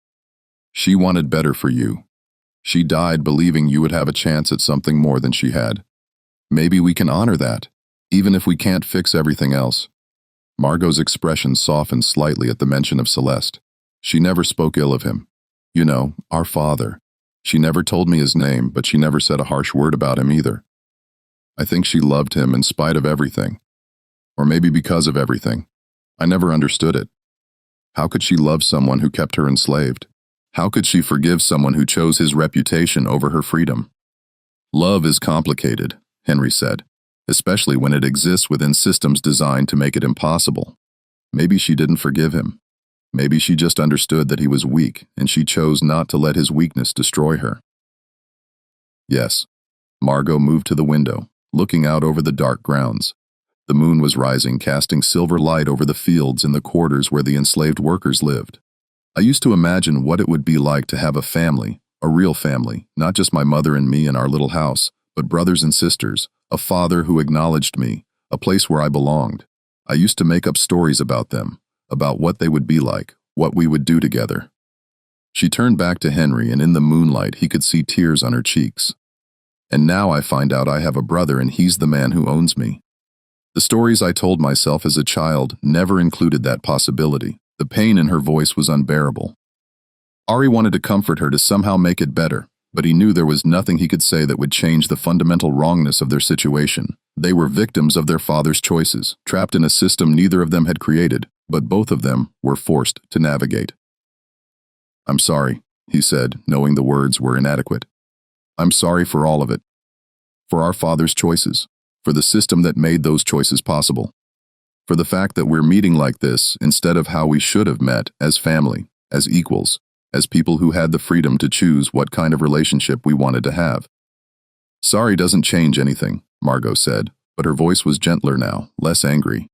She wanted better for you. She died believing you would have a chance at something more than she had. Maybe we can honor that, even if we can't fix everything else. Margot's expression softened slightly at the mention of Celeste. She never spoke ill of him. You know, our father. She never told me his name, but she never said a harsh word about him either. I think she loved him in spite of everything. Or maybe because of everything. I never understood it. How could she love someone who kept her enslaved? How could she forgive someone who chose his reputation over her freedom? Love is complicated, Henry said, especially when it exists within systems designed to make it impossible. Maybe she didn't forgive him. Maybe she just understood that he was weak, and she chose not to let his weakness destroy her. Yes. Margot moved to the window, looking out over the dark grounds. The moon was rising, casting silver light over the fields in the quarters where the enslaved workers lived. I used to imagine what it would be like to have a family, a real family, not just my mother and me in our little house, but brothers and sisters, a father who acknowledged me, a place where I belonged. I used to make up stories about them, about what they would be like, what we would do together. She turned back to Henry, and in the moonlight he could see tears on her cheeks. And now I find out I have a brother and he's the man who owns me. The stories I told myself as a child never included that possibility. The pain in her voice was unbearable. Ari wanted to comfort her, to somehow make it better, but he knew there was nothing he could say that would change the fundamental wrongness of their situation. They were victims of their father's choices, trapped in a system neither of them had created, but both of them were forced to navigate. I'm sorry, he said, knowing the words were inadequate. I'm sorry for all of it. For our father's choices, for the system that made those choices possible. For the fact that we're meeting like this instead of how we should have met, as family, as equals, as people who had the freedom to choose what kind of relationship we wanted to have. Sorry doesn't change anything, Margot said, but her voice was gentler now, less angry.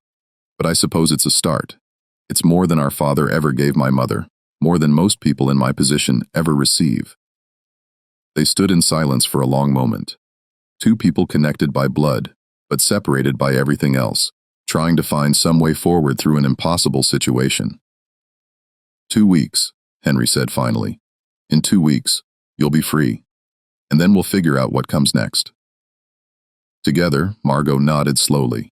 But I suppose it's a start. It's more than our father ever gave my mother, more than most people in my position ever receive." They stood in silence for a long moment. Two people connected by blood, but separated by everything else, trying to find some way forward through an impossible situation. "2 weeks," Henry said finally. "In 2 weeks, you'll be free. And then we'll figure out what comes next." Together, Margot nodded slowly.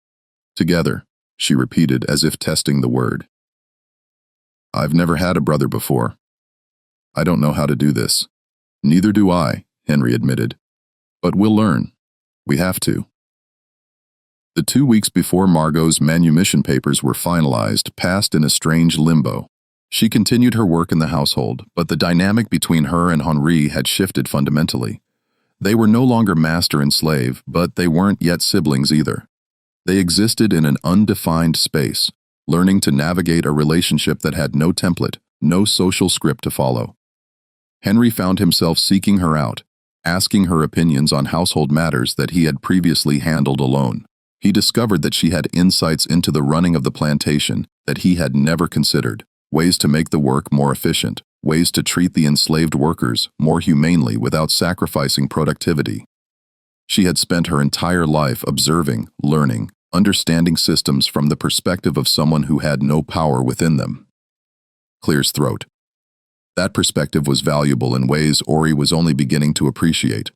"Together," she repeated as if testing the word. "I've never had a brother before. I don't know how to do this." "Neither do I," Henry admitted. "But we'll learn. We have to." The 2 weeks before Margot's manumission papers were finalized passed in a strange limbo. She continued her work in the household, but the dynamic between her and Henri had shifted fundamentally. They were no longer master and slave, but they weren't yet siblings either. They existed in an undefined space, learning to navigate a relationship that had no template, no social script to follow. Henry found himself seeking her out, asking her opinions on household matters that he had previously handled alone. He discovered that she had insights into the running of the plantation that he had never considered, ways to make the work more efficient, ways to treat the enslaved workers more humanely without sacrificing productivity. She had spent her entire life observing, learning, understanding systems from the perspective of someone who had no power within them. Clears throat. That perspective was valuable in ways Ori was only beginning to appreciate.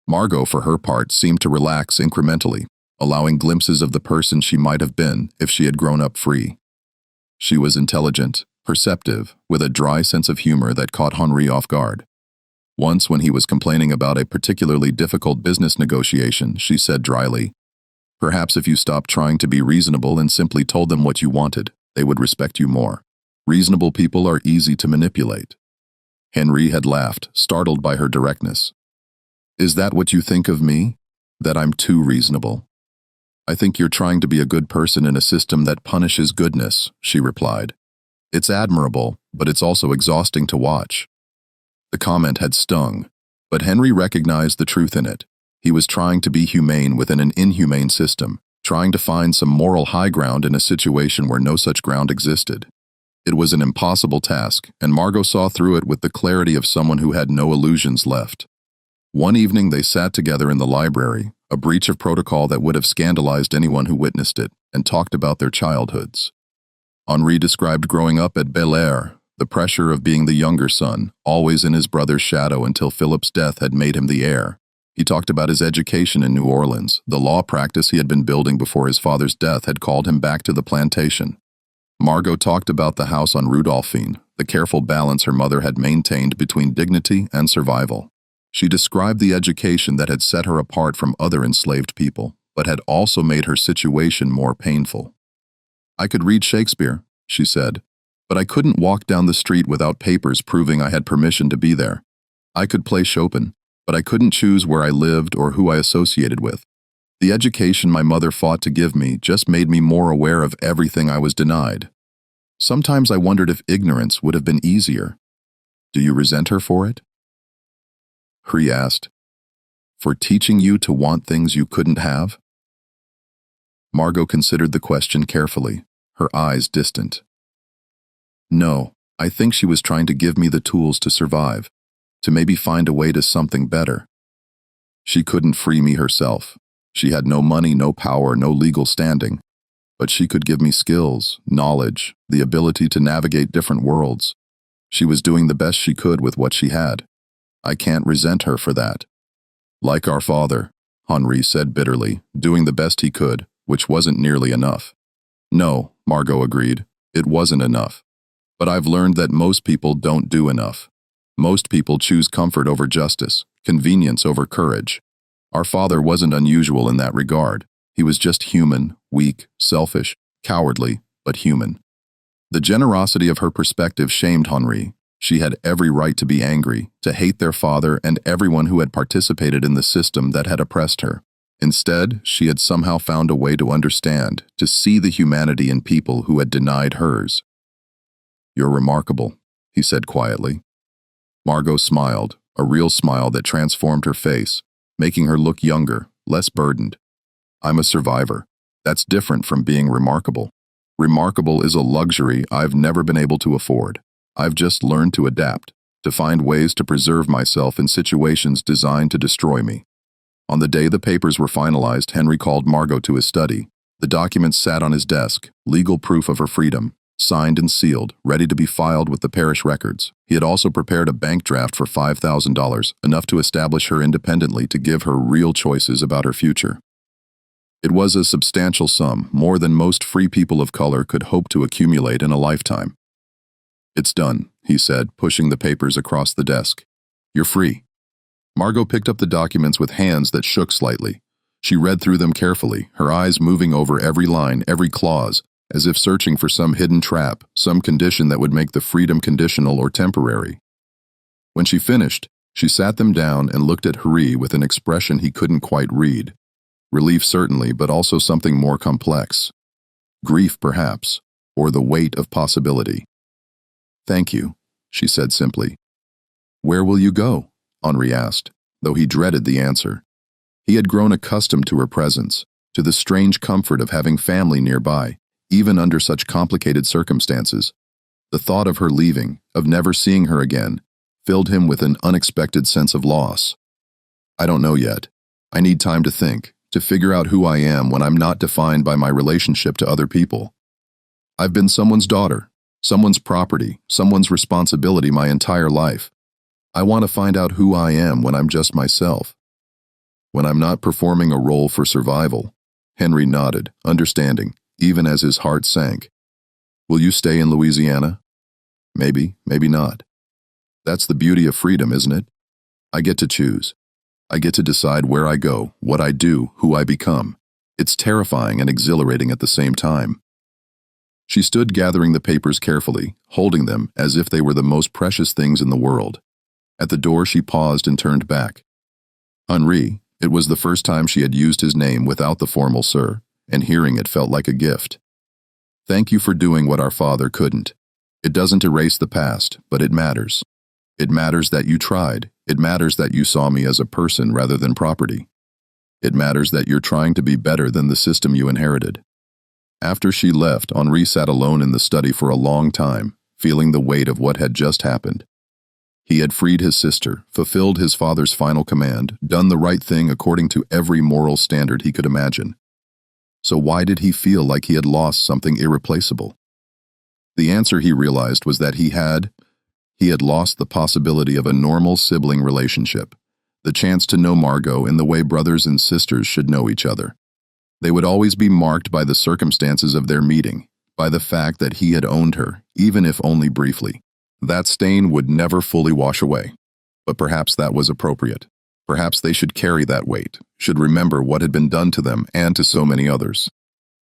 Margot, for her part, seemed to relax incrementally, allowing glimpses of the person she might have been if she had grown up free. She was intelligent, perceptive, with a dry sense of humor that caught Henri off guard. Once, when he was complaining about a particularly difficult business negotiation, she said dryly, "Perhaps if you stopped trying to be reasonable and simply told them what you wanted, they would respect you more. Reasonable people are easy to manipulate." Henri had laughed, startled by her directness. "Is that what you think of me? That I'm too reasonable?" "I think you're trying to be a good person in a system that punishes goodness," she replied. "It's admirable, but it's also exhausting to watch." The comment had stung, but Henry recognized the truth in it. He was trying to be humane within an inhumane system, trying to find some moral high ground in a situation where no such ground existed. It was an impossible task, and Margot saw through it with the clarity of someone who had no illusions left. One evening they sat together in the library, a breach of protocol that would have scandalized anyone who witnessed it, and talked about their childhoods. Henri described growing up at Bel Air, the pressure of being the younger son, always in his brother's shadow until Philip's death had made him the heir. He talked about his education in New Orleans. The law practice he had been building before his father's death had called him back to the plantation. Margot talked about the house on Rudolphine, the careful balance her mother had maintained between dignity and survival. She described the education that had set her apart from other enslaved people, but had also made her situation more painful. "I could read Shakespeare," she said, "but I couldn't walk down the street without papers proving I had permission to be there. I could play Chopin, but I couldn't choose where I lived or who I associated with. The education my mother fought to give me just made me more aware of everything I was denied. Sometimes I wondered if ignorance would have been easier. Do you resent her for it?" He asked. "For teaching you to want things you couldn't have?" Margot considered the question carefully, her eyes distant. "No, I think she was trying to give me the tools to survive, to maybe find a way to something better. She couldn't free me herself. She had no money, no power, no legal standing. But she could give me skills, knowledge, the ability to navigate different worlds. She was doing the best she could with what she had. I can't resent her for that." "Like our father," Henri said bitterly, doing the best he could, which wasn't nearly enough. "No," Margot agreed, "it wasn't enough. But I've learned that most people don't do enough. Most people choose comfort over justice, convenience over courage. Our father wasn't unusual in that regard. He was just human, weak, selfish, cowardly, but human." The generosity of her perspective shamed Henri. She had every right to be angry, to hate their father and everyone who had participated in the system that had oppressed her. Instead, she had somehow found a way to understand, to see the humanity in people who had denied hers. "You're remarkable," he said quietly. Margot smiled, a real smile that transformed her face, making her look younger, less burdened. "I'm a survivor. That's different from being remarkable." Remarkable is a luxury I've never been able to afford. I've just learned to adapt, to find ways to preserve myself in situations designed to destroy me. On the day the papers were finalized, Henry called Margot to his study. The documents sat on his desk, legal proof of her freedom, signed and sealed, ready to be filed with the parish records. He had also prepared a bank draft for $5,000, enough to establish her independently to give her real choices about her future. It was a substantial sum, more than most free people of color could hope to accumulate in a lifetime. "It's done," he said, pushing the papers across the desk. "You're free." Margot picked up the documents with hands that shook slightly. She read through them carefully, her eyes moving over every line, every clause, as if searching for some hidden trap, some condition that would make the freedom conditional or temporary. When she finished, she sat them down and looked at Harry with an expression he couldn't quite read. Relief certainly, but also something more complex. Grief, perhaps, or the weight of possibility. "Thank you," she said simply. "Where will you go?" Henri asked, though he dreaded the answer. He had grown accustomed to her presence, to the strange comfort of having family nearby, even under such complicated circumstances. The thought of her leaving, of never seeing her again, filled him with an unexpected sense of loss. "I don't know yet. I need time to think, to figure out who I am when I'm not defined by my relationship to other people. I've been someone's daughter, someone's property, someone's responsibility my entire life. I want to find out who I am when I'm just myself. When I'm not performing a role for survival." Henry nodded, understanding, even as his heart sank. "Will you stay in Louisiana?" "Maybe, maybe not. That's the beauty of freedom, isn't it? I get to choose. I get to decide where I go, what I do, who I become. It's terrifying and exhilarating at the same time." She stood gathering the papers carefully, holding them as if they were the most precious things in the world. At the door she paused and turned back. Henri, it was the first time she had used his name without the formal sir, and hearing it felt like a gift. "Thank you for doing what our father couldn't. It doesn't erase the past, but it matters. It matters that you tried. It matters that you saw me as a person rather than property. It matters that you're trying to be better than the system you inherited." After she left, Henri sat alone in the study for a long time, feeling the weight of what had just happened. He had freed his sister, fulfilled his father's final command, done the right thing according to every moral standard he could imagine. So why did he feel like he had lost something irreplaceable? The answer, he realized, was that he had lost the possibility of a normal sibling relationship, the chance to know Margot in the way brothers and sisters should know each other. They would always be marked by the circumstances of their meeting, by the fact that he had owned her, even if only briefly. That stain would never fully wash away. But perhaps that was appropriate. Perhaps they should carry that weight, should remember what had been done to them and to so many others.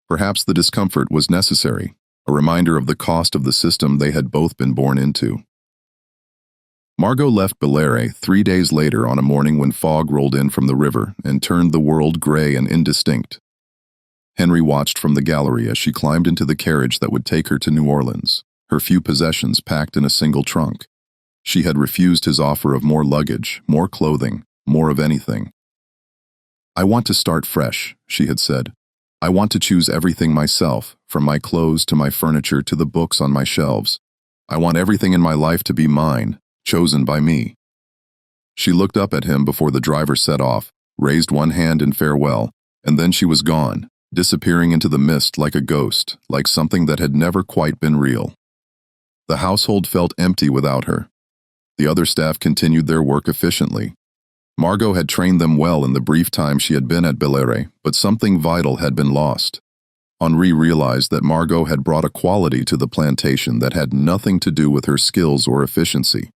Perhaps the discomfort was necessary, a reminder of the cost of the system they had both been born into. Margot left Bellere 3 days later on a morning when fog rolled in from the river and turned the world gray and indistinct. Henry watched from the gallery as she climbed into the carriage that would take her to New Orleans, her few possessions packed in a single trunk. She had refused his offer of more luggage, more clothing, more of anything. "I want to start fresh," she had said. "I want to choose everything myself, from my clothes to my furniture to the books on my shelves. I want everything in my life to be mine, chosen by me." She looked up at him before the driver set off, raised one hand in farewell, and then she was gone, disappearing into the mist like a ghost, like something that had never quite been real. The household felt empty without her. The other staff continued their work efficiently. Margot had trained them well in the brief time she had been at Bellere, but something vital had been lost. Henri realized that Margot had brought a quality to the plantation that had nothing to do with her skills or efficiency.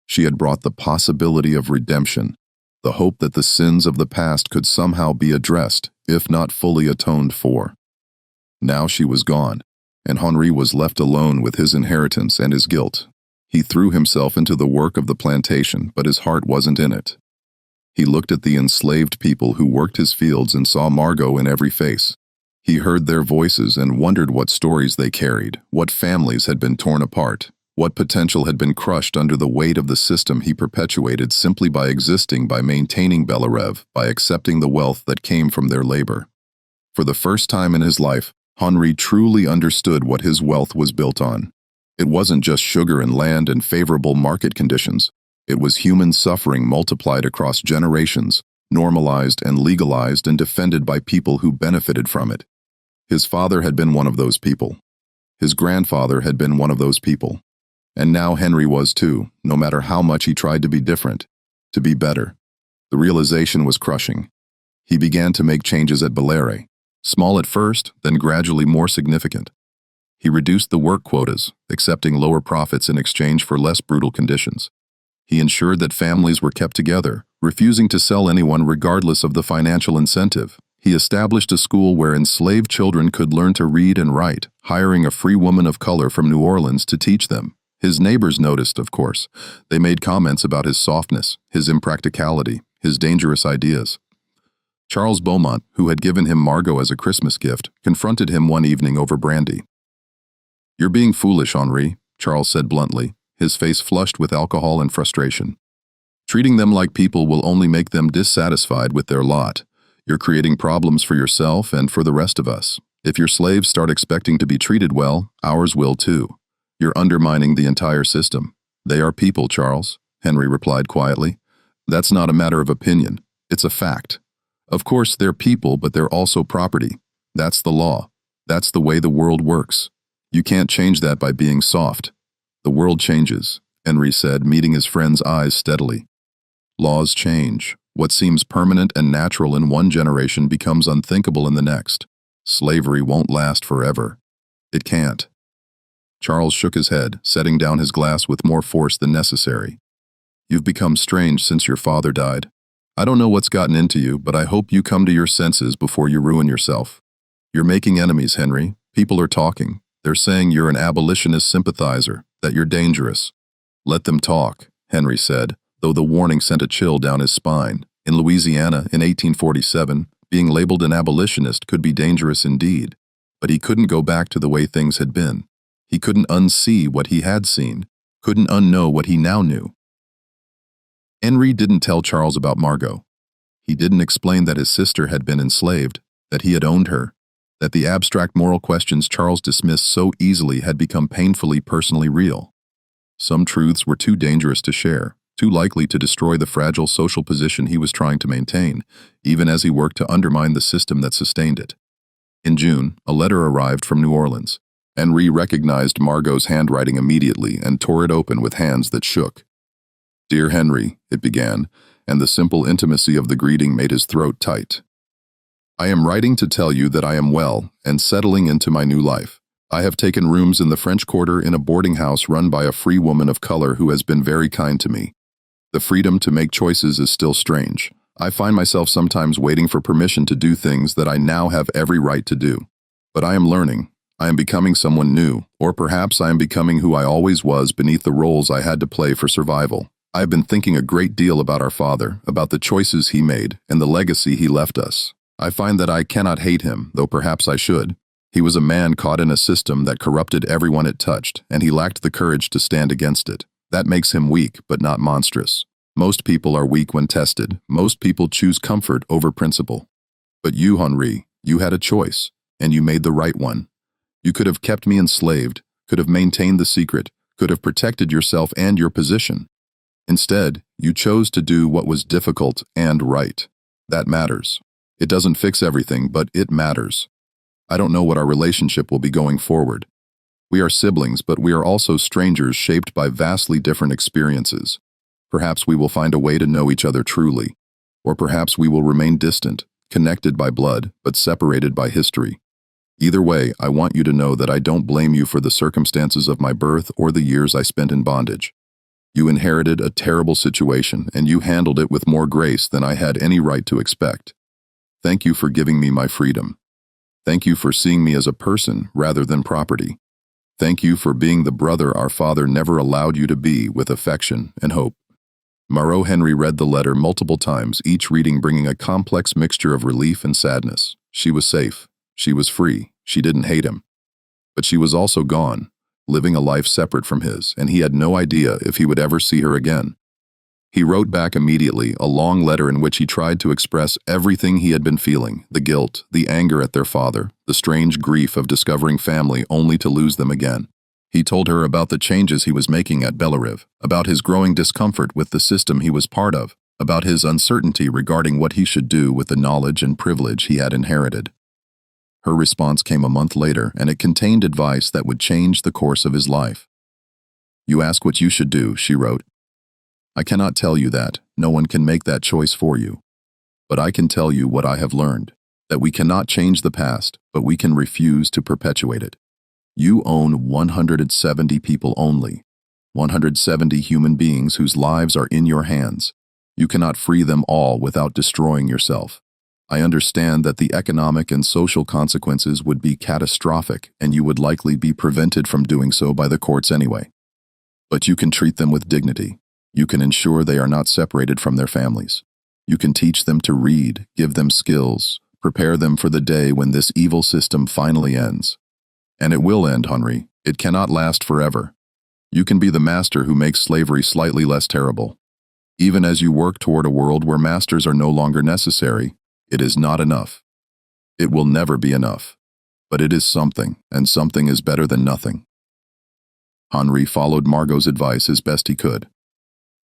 She had brought the possibility of redemption, the hope that the sins of the past could somehow be addressed, if not fully atoned for. Now she was gone, and Henri was left alone with his inheritance and his guilt. He threw himself into the work of the plantation, but his heart wasn't in it. He looked at the enslaved people who worked his fields and saw Margot in every face. He heard their voices and wondered what stories they carried, what families had been torn apart, what potential had been crushed under the weight of the system he perpetuated simply by existing, by maintaining Bellere, by accepting the wealth that came from their labor. For the first time in his life, Henri truly understood what his wealth was built on. It wasn't just sugar and land and favorable market conditions. It was human suffering multiplied across generations, normalized and legalized and defended by people who benefited from it. His father had been one of those people. His grandfather had been one of those people. And now Henri was too, no matter how much he tried to be different, to be better. The realization was crushing. He began to make changes at Bellere, small at first, then gradually more significant. He reduced the work quotas, accepting lower profits in exchange for less brutal conditions. He ensured that families were kept together, refusing to sell anyone regardless of the financial incentive. He established a school where enslaved children could learn to read and write, hiring a free woman of color from New Orleans to teach them. His neighbors noticed, of course. They made comments about his softness, his impracticality, his dangerous ideas. Charles Beaumont, who had given him Margot as a Christmas gift, confronted him one evening over brandy. "You're being foolish, Henri," Charles said bluntly, his face flushed with alcohol and frustration. "Treating them like people will only make them dissatisfied with their lot. You're creating problems for yourself and for the rest of us. If your slaves start expecting to be treated well, ours will too. You're undermining the entire system." "They are people, Charles," Henri replied quietly. "That's not a matter of opinion. It's a fact. Of course, they're people, but they're also property. That's the law. That's the way the world works. You can't change that by being soft." "The world changes," Henri said, meeting his friend's eyes steadily. "Laws change. What seems permanent and natural in one generation becomes unthinkable in the next. Slavery won't last forever. It can't." Charles shook his head, setting down his glass with more force than necessary. "You've become strange since your father died. I don't know what's gotten into you, but I hope you come to your senses before you ruin yourself. You're making enemies, Henri. People are talking. They're saying you're an abolitionist sympathizer, that you're dangerous." "Let them talk," Henri said, though the warning sent a chill down his spine. In Louisiana, in 1847, being labeled an abolitionist could be dangerous indeed, but he couldn't go back to the way things had been. He couldn't unsee what he had seen, couldn't unknow what he now knew. Henri didn't tell Charles about Margot. He didn't explain that his sister had been enslaved, that he had owned her, that the abstract moral questions Charles dismissed so easily had become painfully personally real. Some truths were too dangerous to share, too likely to destroy the fragile social position he was trying to maintain, even as he worked to undermine the system that sustained it. In June, a letter arrived from New Orleans. Henri recognized Margot's handwriting immediately and tore it open with hands that shook. "Dear Henri," it began, and the simple intimacy of the greeting made his throat tight. "I am writing to tell you that I am well and settling into my new life. I have taken rooms in the French Quarter in a boarding house run by a free woman of color who has been very kind to me. The freedom to make choices is still strange. I find myself sometimes waiting for permission to do things that I now have every right to do. But I am learning. I am becoming someone new, or perhaps I am becoming who I always was beneath the roles I had to play for survival. I have been thinking a great deal about our father, about the choices he made, and the legacy he left us. I find that I cannot hate him, though perhaps I should. He was a man caught in a system that corrupted everyone it touched, and he lacked the courage to stand against it. That makes him weak, but not monstrous. Most people are weak when tested. Most people choose comfort over principle. But you, Henri, you had a choice, and you made the right one. You could have kept me enslaved, could have maintained the secret, could have protected yourself and your position. Instead, you chose to do what was difficult and right. That matters. It doesn't fix everything, but it matters. I don't know what our relationship will be going forward. We are siblings, but we are also strangers shaped by vastly different experiences. Perhaps we will find a way to know each other truly, or perhaps we will remain distant, connected by blood, but separated by history. Either way, I want you to know that I don't blame you for the circumstances of my birth or the years I spent in bondage. You inherited a terrible situation, and you handled it with more grace than I had any right to expect. Thank you for giving me my freedom. Thank you for seeing me as a person rather than property. Thank you for being the brother our father never allowed you to be, with affection and hope." Margot Henri read the letter multiple times, each reading bringing a complex mixture of relief and sadness. She was safe. She was free. She didn't hate him. But she was also gone, living a life separate from his, and he had no idea if he would ever see her again. He wrote back immediately, a long letter in which he tried to express everything he had been feeling, the guilt, the anger at their father, the strange grief of discovering family only to lose them again. He told her about the changes he was making at Belarive, about his growing discomfort with the system he was part of, about his uncertainty regarding what he should do with the knowledge and privilege he had inherited. Her response came a month later, and it contained advice that would change the course of his life. "You ask what you should do," she wrote. "I cannot tell you that. No one can make that choice for you. But I can tell you what I have learned, that we cannot change the past, but we can refuse to perpetuate it. You own 170 people only, 170 human beings whose lives are in your hands. You cannot free them all without destroying yourself. I understand that the economic and social consequences would be catastrophic, and you would likely be prevented from doing so by the courts anyway. But you can treat them with dignity. You can ensure they are not separated from their families. You can teach them to read, give them skills, prepare them for the day when this evil system finally ends. And it will end, Henri. It cannot last forever. You can be the master who makes slavery slightly less terrible. Even as you work toward a world where masters are no longer necessary, it is not enough. It will never be enough. But it is something, and something is better than nothing." Henri followed Margot's advice as best he could.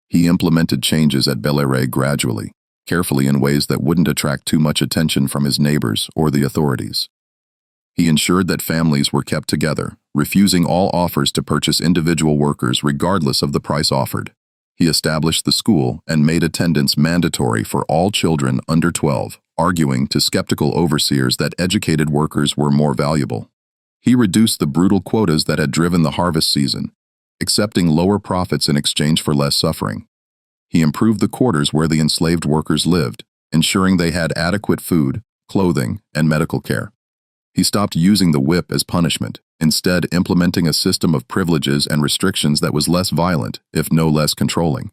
He implemented changes at Belarive gradually, carefully in ways that wouldn't attract too much attention from his neighbors or the authorities. He ensured that families were kept together, refusing all offers to purchase individual workers regardless of the price offered. He established the school and made attendance mandatory for all children under 12, arguing to skeptical overseers that educated workers were more valuable. He reduced the brutal quotas that had driven the harvest season, accepting lower profits in exchange for less suffering. He improved the quarters where the enslaved workers lived, ensuring they had adequate food, clothing, and medical care. He stopped using the whip as punishment, instead implementing a system of privileges and restrictions that was less violent, if no less controlling.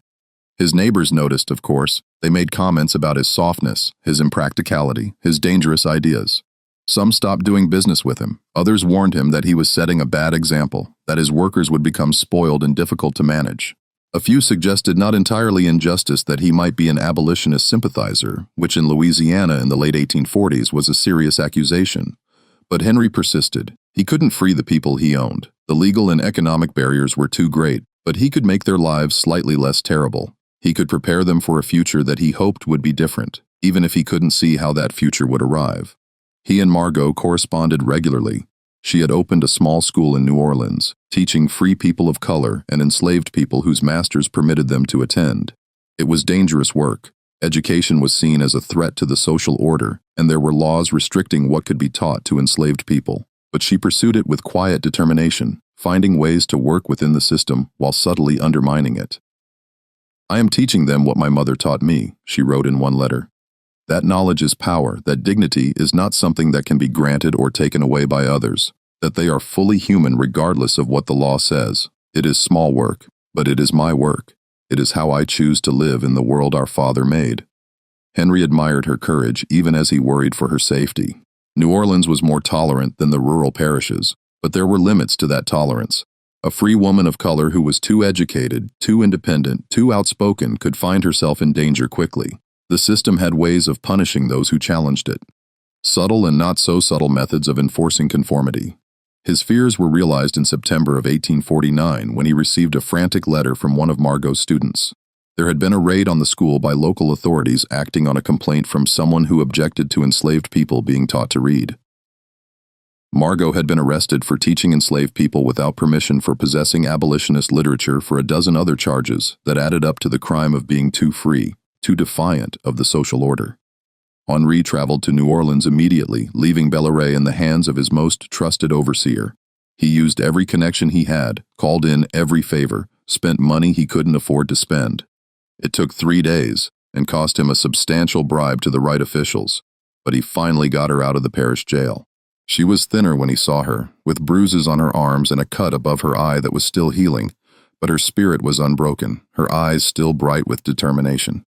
His neighbors noticed, of course. They made comments about his softness, his impracticality, his dangerous ideas. Some stopped doing business with him. Others warned him that he was setting a bad example, that his workers would become spoiled and difficult to manage. A few suggested, not entirely in justice, that he might be an abolitionist sympathizer, which in Louisiana in the late 1840s was a serious accusation. But Henri persisted. He couldn't free the people he owned. The legal and economic barriers were too great, but he could make their lives slightly less terrible. He could prepare them for a future that he hoped would be different, even if he couldn't see how that future would arrive. He and Margot corresponded regularly. She had opened a small school in New Orleans, teaching free people of color and enslaved people whose masters permitted them to attend. It was dangerous work. Education was seen as a threat to the social order, and there were laws restricting what could be taught to enslaved people. But she pursued it with quiet determination, finding ways to work within the system while subtly undermining it. "I am teaching them what my mother taught me," she wrote in one letter. "That knowledge is power, that dignity is not something that can be granted or taken away by others, that they are fully human regardless of what the law says. It is small work, but it is my work. It is how I choose to live in the world our Father made." Henri admired her courage even as he worried for her safety. New Orleans was more tolerant than the rural parishes, but there were limits to that tolerance. A free woman of color who was too educated, too independent, too outspoken could find herself in danger quickly. The system had ways of punishing those who challenged it. Subtle and not so subtle methods of enforcing conformity. His fears were realized in September of 1849 when he received a frantic letter from one of Margot's students. There had been a raid on the school by local authorities acting on a complaint from someone who objected to enslaved people being taught to read. Margot had been arrested for teaching enslaved people without permission for possessing abolitionist literature for a dozen other charges that added up to the crime of being too free, too defiant of the social order. Henri traveled to New Orleans immediately, leaving Belarive in the hands of his most trusted overseer. He used every connection he had, called in every favor, spent money he couldn't afford to spend. It took 3 days and cost him a substantial bribe to the right officials, but he finally got her out of the parish jail. She was thinner when he saw her, with bruises on her arms and a cut above her eye that was still healing, but her spirit was unbroken, her eyes still bright with determination.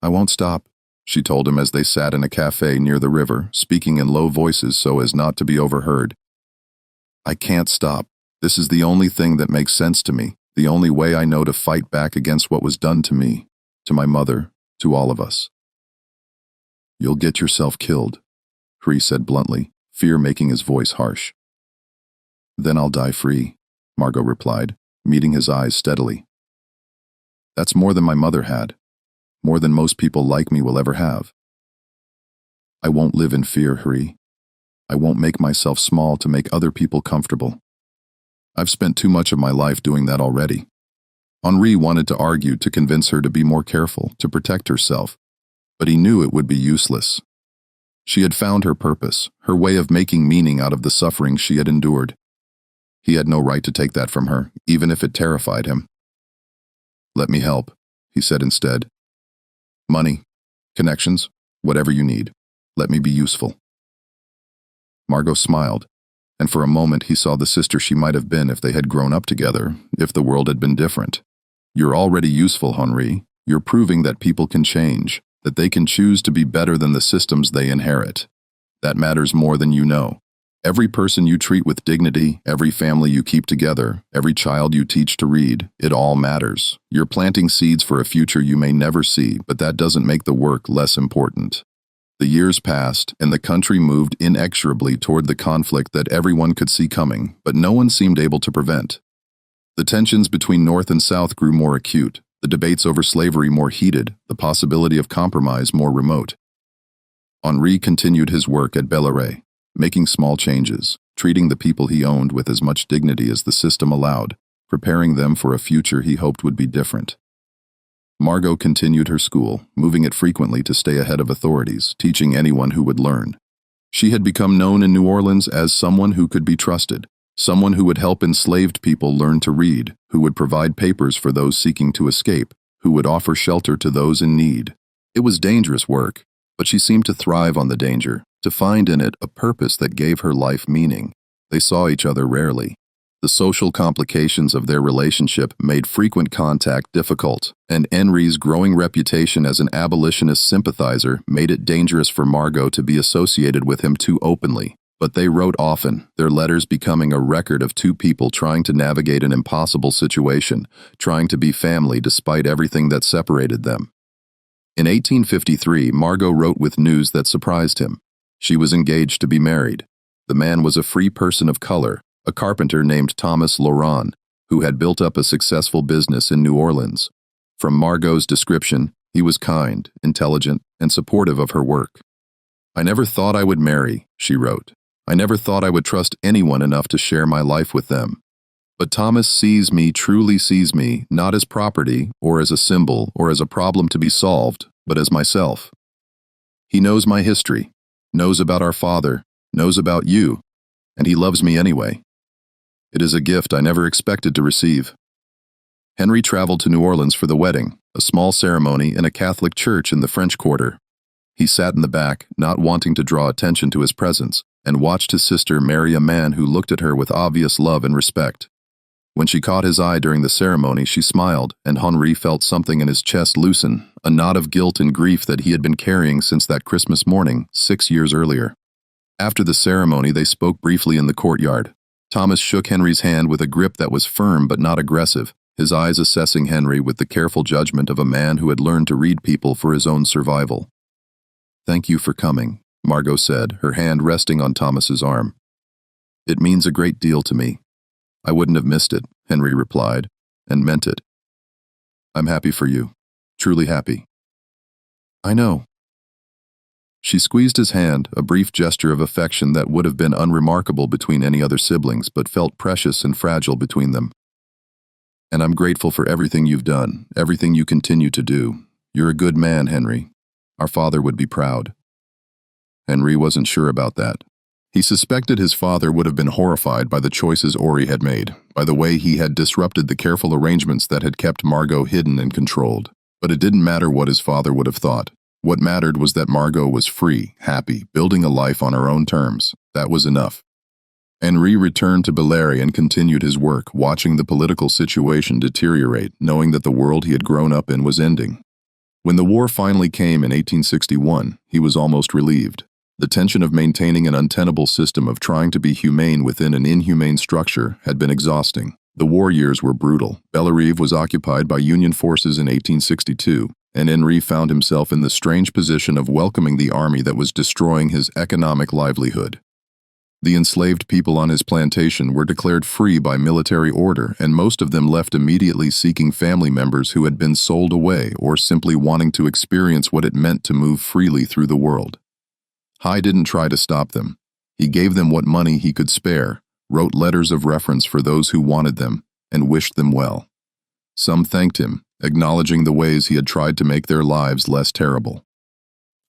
"I won't stop," she told him as they sat in a cafe near the river, speaking in low voices so as not to be overheard. "I can't stop. This is the only thing that makes sense to me. The only way I know to fight back against what was done to me, to my mother, to all of us. You'll get yourself killed, Hree said bluntly, fear making his voice harsh. Then I'll die free, Margot replied, meeting his eyes steadily. That's more than my mother had, more than most people like me will ever have. I won't live in fear, Hree. I won't make myself small to make other people comfortable. I've spent too much of my life doing that already. Henri wanted to argue to convince her to be more careful, to protect herself, but he knew it would be useless. She had found her purpose, her way of making meaning out of the suffering she had endured. He had no right to take that from her, even if it terrified him. Let me help, he said instead. Money, connections, whatever you need. Let me be useful. Margot smiled, and for a moment he saw the sister she might have been if they had grown up together, if the world had been different. You're already useful, Henri. You're proving that people can change, that they can choose to be better than the systems they inherit. That matters more than you know. Every person you treat with dignity, every family you keep together, every child you teach to read, it all matters. You're planting seeds for a future you may never see, but that doesn't make the work less important. The years passed, and the country moved inexorably toward the conflict that everyone could see coming, but no one seemed able to prevent. The tensions between North and South grew more acute, the debates over slavery more heated, the possibility of compromise more remote. Henri continued his work at Belleret, making small changes, treating the people he owned with as much dignity as the system allowed, preparing them for a future he hoped would be different. Margot continued her school, moving it frequently to stay ahead of authorities, teaching anyone who would learn. She had become known in New Orleans as someone who could be trusted, someone who would help enslaved people learn to read, who would provide papers for those seeking to escape, who would offer shelter to those in need. It was dangerous work, but she seemed to thrive on the danger, to find in it a purpose that gave her life meaning. They saw each other rarely. The social complications of their relationship made frequent contact difficult, and Henri's growing reputation as an abolitionist sympathizer made it dangerous for Margot to be associated with him too openly. But they wrote often, their letters becoming a record of two people trying to navigate an impossible situation, trying to be family despite everything that separated them. In 1853, Margot wrote with news that surprised him. She was engaged to be married. The man was a free person of color, a carpenter named Thomas Laurent, who had built up a successful business in New Orleans. From Margot's description, he was kind, intelligent, and supportive of her work. I never thought I would marry, she wrote. I never thought I would trust anyone enough to share my life with them. But Thomas truly sees me, not as property, or as a symbol, or as a problem to be solved, but as myself. He knows my history, knows about our father, knows about you, and he loves me anyway. It is a gift I never expected to receive. Henri traveled to New Orleans for the wedding, a small ceremony in a Catholic church in the French Quarter. He sat in the back, not wanting to draw attention to his presence, and watched his sister marry a man who looked at her with obvious love and respect. When she caught his eye during the ceremony, she smiled, and Henri felt something in his chest loosen, a knot of guilt and grief that he had been carrying since that Christmas morning, 6 years earlier. After the ceremony, they spoke briefly in the courtyard. Thomas shook Henri's hand with a grip that was firm but not aggressive, his eyes assessing Henri with the careful judgment of a man who had learned to read people for his own survival. Thank you for coming, Margot said, her hand resting on Thomas's arm. It means a great deal to me. I wouldn't have missed it, Henri replied, and meant it. I'm happy for you, truly happy. I know. She squeezed his hand, a brief gesture of affection that would have been unremarkable between any other siblings, but felt precious and fragile between them. And I'm grateful for everything you've done, everything you continue to do. You're a good man, Henri. Our father would be proud. Henri wasn't sure about that. He suspected his father would have been horrified by the choices Ori had made, by the way he had disrupted the careful arrangements that had kept Margot hidden and controlled. But it didn't matter what his father would have thought. What mattered was that Margot was free, happy, building a life on her own terms. That was enough. Henri returned to Belleret and continued his work, watching the political situation deteriorate, knowing that the world he had grown up in was ending. When the war finally came in 1861, he was almost relieved. The tension of maintaining an untenable system of trying to be humane within an inhumane structure had been exhausting. The war years were brutal. Bellerive was occupied by Union forces in 1862, and Henry found himself in the strange position of welcoming the army that was destroying his economic livelihood. The enslaved people on his plantation were declared free by military order, and most of them left immediately seeking family members who had been sold away or simply wanting to experience what it meant to move freely through the world. Hy didn't try to stop them. He gave them what money he could spare, wrote letters of reference for those who wanted them, and wished them well. Some thanked him, acknowledging the ways he had tried to make their lives less terrible.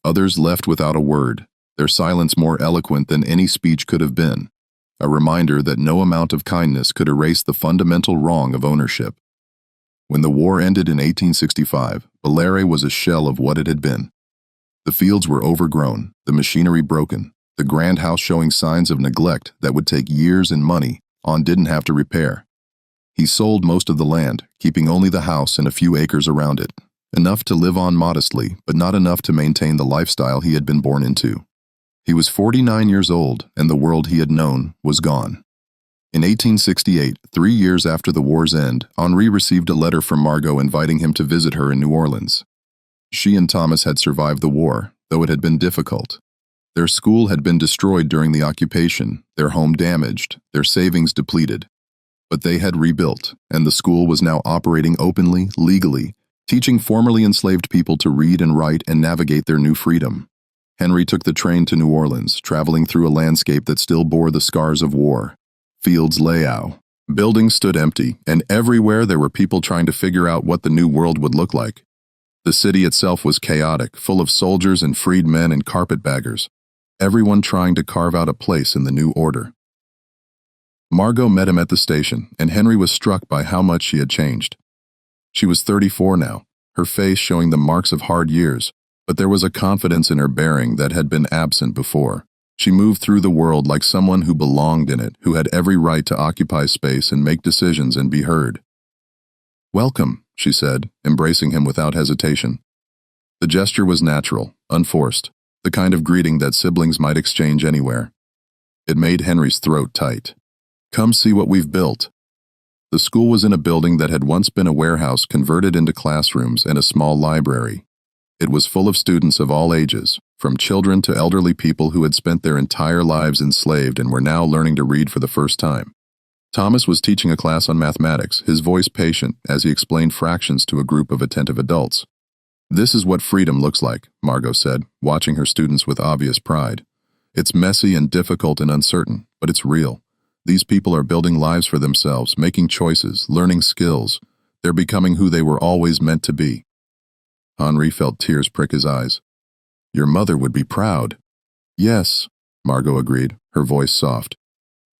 Others left without a word, their silence more eloquent than any speech could have been, a reminder that no amount of kindness could erase the fundamental wrong of ownership. When the war ended in 1865, Bellerive was a shell of what it had been. The fields were overgrown, the machinery broken, the grand house showing signs of neglect that would take years and money on didn't have to repair. He sold most of the land, keeping only the house and a few acres around it, enough to live on modestly, but not enough to maintain the lifestyle he had been born into. He was 49 years old, and the world he had known was gone. In 1868, 3 years after the war's end, Henri received a letter from Margot inviting him to visit her in New Orleans. She and Thomas had survived the war, though it had been difficult. Their school had been destroyed during the occupation, their home damaged, their savings depleted. But they had rebuilt, and the school was now operating openly, legally, teaching formerly enslaved people to read and write and navigate their new freedom. Henry took the train to New Orleans, traveling through a landscape that still bore the scars of war. Fields lay out. Buildings stood empty, and everywhere there were people trying to figure out what the new world would look like. The city itself was chaotic, full of soldiers and freedmen and carpetbaggers, everyone trying to carve out a place in the new order. Margot met him at the station, and Henry was struck by how much she had changed. She was 34 now, her face showing the marks of hard years, but there was a confidence in her bearing that had been absent before. She moved through the world like someone who belonged in it, who had every right to occupy space and make decisions and be heard. "Welcome," she said, embracing him without hesitation. The gesture was natural, unforced, the kind of greeting that siblings might exchange anywhere. It made Henry's throat tight. "Come see what we've built." The school was in a building that had once been a warehouse converted into classrooms and a small library. It was full of students of all ages, from children to elderly people who had spent their entire lives enslaved and were now learning to read for the first time. Thomas was teaching a class on mathematics, his voice patient as he explained fractions to a group of attentive adults. "This is what freedom looks like," Margot said, watching her students with obvious pride. "It's messy and difficult and uncertain, but it's real. These people are building lives for themselves, making choices, learning skills. They're becoming who they were always meant to be." Henri felt tears prick his eyes. "Your mother would be proud." "Yes," Margot agreed, her voice soft.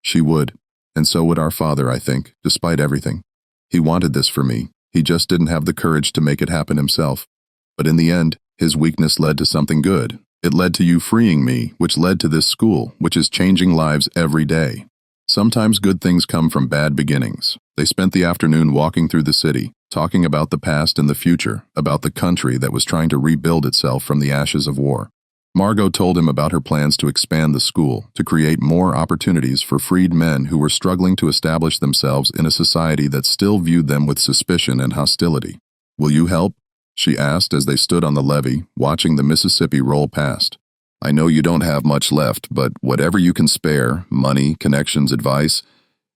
"She would, and so would our father, I think, despite everything. He wanted this for me. He just didn't have the courage to make it happen himself. But in the end, his weakness led to something good. It led to you freeing me, which led to this school, which is changing lives every day. Sometimes good things come from bad beginnings." They spent the afternoon walking through the city, talking about the past and the future, about the country that was trying to rebuild itself from the ashes of war. Margot told him about her plans to expand the school, to create more opportunities for freed men who were struggling to establish themselves in a society that still viewed them with suspicion and hostility. "Will you help?" she asked as they stood on the levee, watching the Mississippi roll past. "I know you don't have much left, but whatever you can spare, money, connections, advice,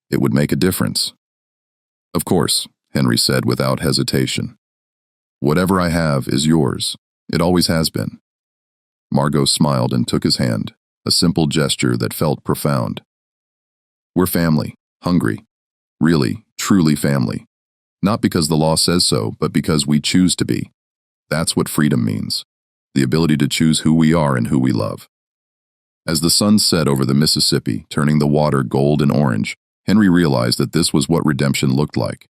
it would make a difference." "Of course," Henry said without hesitation. "Whatever I have is yours. It always has been." Margot smiled and took his hand, a simple gesture that felt profound. "We're family, hungry. Really, truly family. Not because the law says so, but because we choose to be. That's what freedom means. The ability to choose who we are and who we love." As the sun set over the Mississippi, turning the water gold and orange, Henry realized that this was what redemption looked like.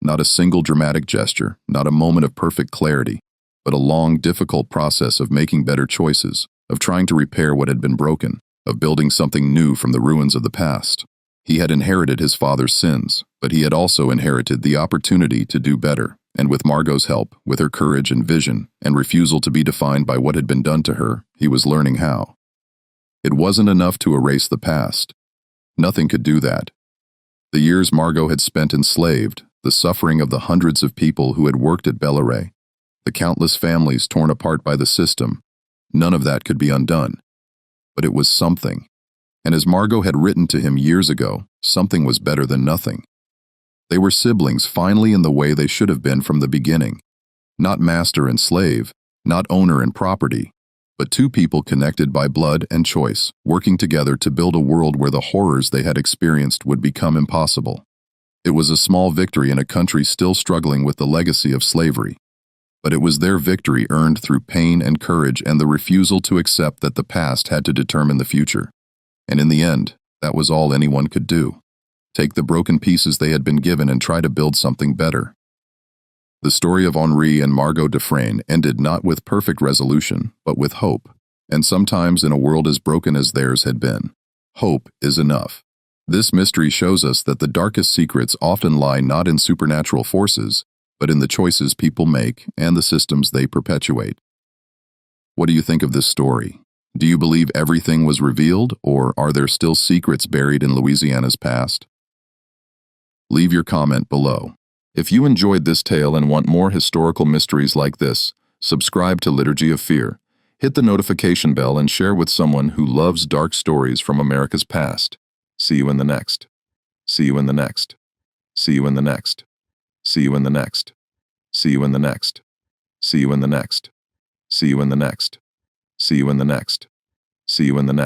Not a single dramatic gesture, not a moment of perfect clarity, but a long, difficult process of making better choices, of trying to repair what had been broken, of building something new from the ruins of the past. He had inherited his father's sins, but he had also inherited the opportunity to do better, and with Margot's help, with her courage and vision, and refusal to be defined by what had been done to her, he was learning how. It wasn't enough to erase the past. Nothing could do that. The years Margot had spent enslaved, the suffering of the hundreds of people who had worked at Bellaray, the countless families torn apart by the system, none of that could be undone. But it was something. And as Margot had written to him years ago, something was better than nothing. They were siblings finally in the way they should have been from the beginning. Not master and slave, not owner and property, but two people connected by blood and choice, working together to build a world where the horrors they had experienced would become impossible. It was a small victory in a country still struggling with the legacy of slavery. But it was their victory earned through pain and courage and the refusal to accept that the past had to determine the future. And in the end, that was all anyone could do. Take the broken pieces they had been given and try to build something better. The story of Henri and Margot Dufresne ended not with perfect resolution, but with hope. And sometimes in a world as broken as theirs had been, hope is enough. This mystery shows us that the darkest secrets often lie not in supernatural forces, but in the choices people make and the systems they perpetuate. What do you think of this story? Do you believe everything was revealed, or are there still secrets buried in Louisiana's past? Leave your comment below. If you enjoyed this tale and want more historical mysteries like this, subscribe to Liturgy of Fear, hit the notification bell, and share with someone who loves dark stories from America's past. See you in the next. See you in the next. See you in the next. See you in the next. See you in the next. See you in the next. See you in the next. See you in the next. See you in the next.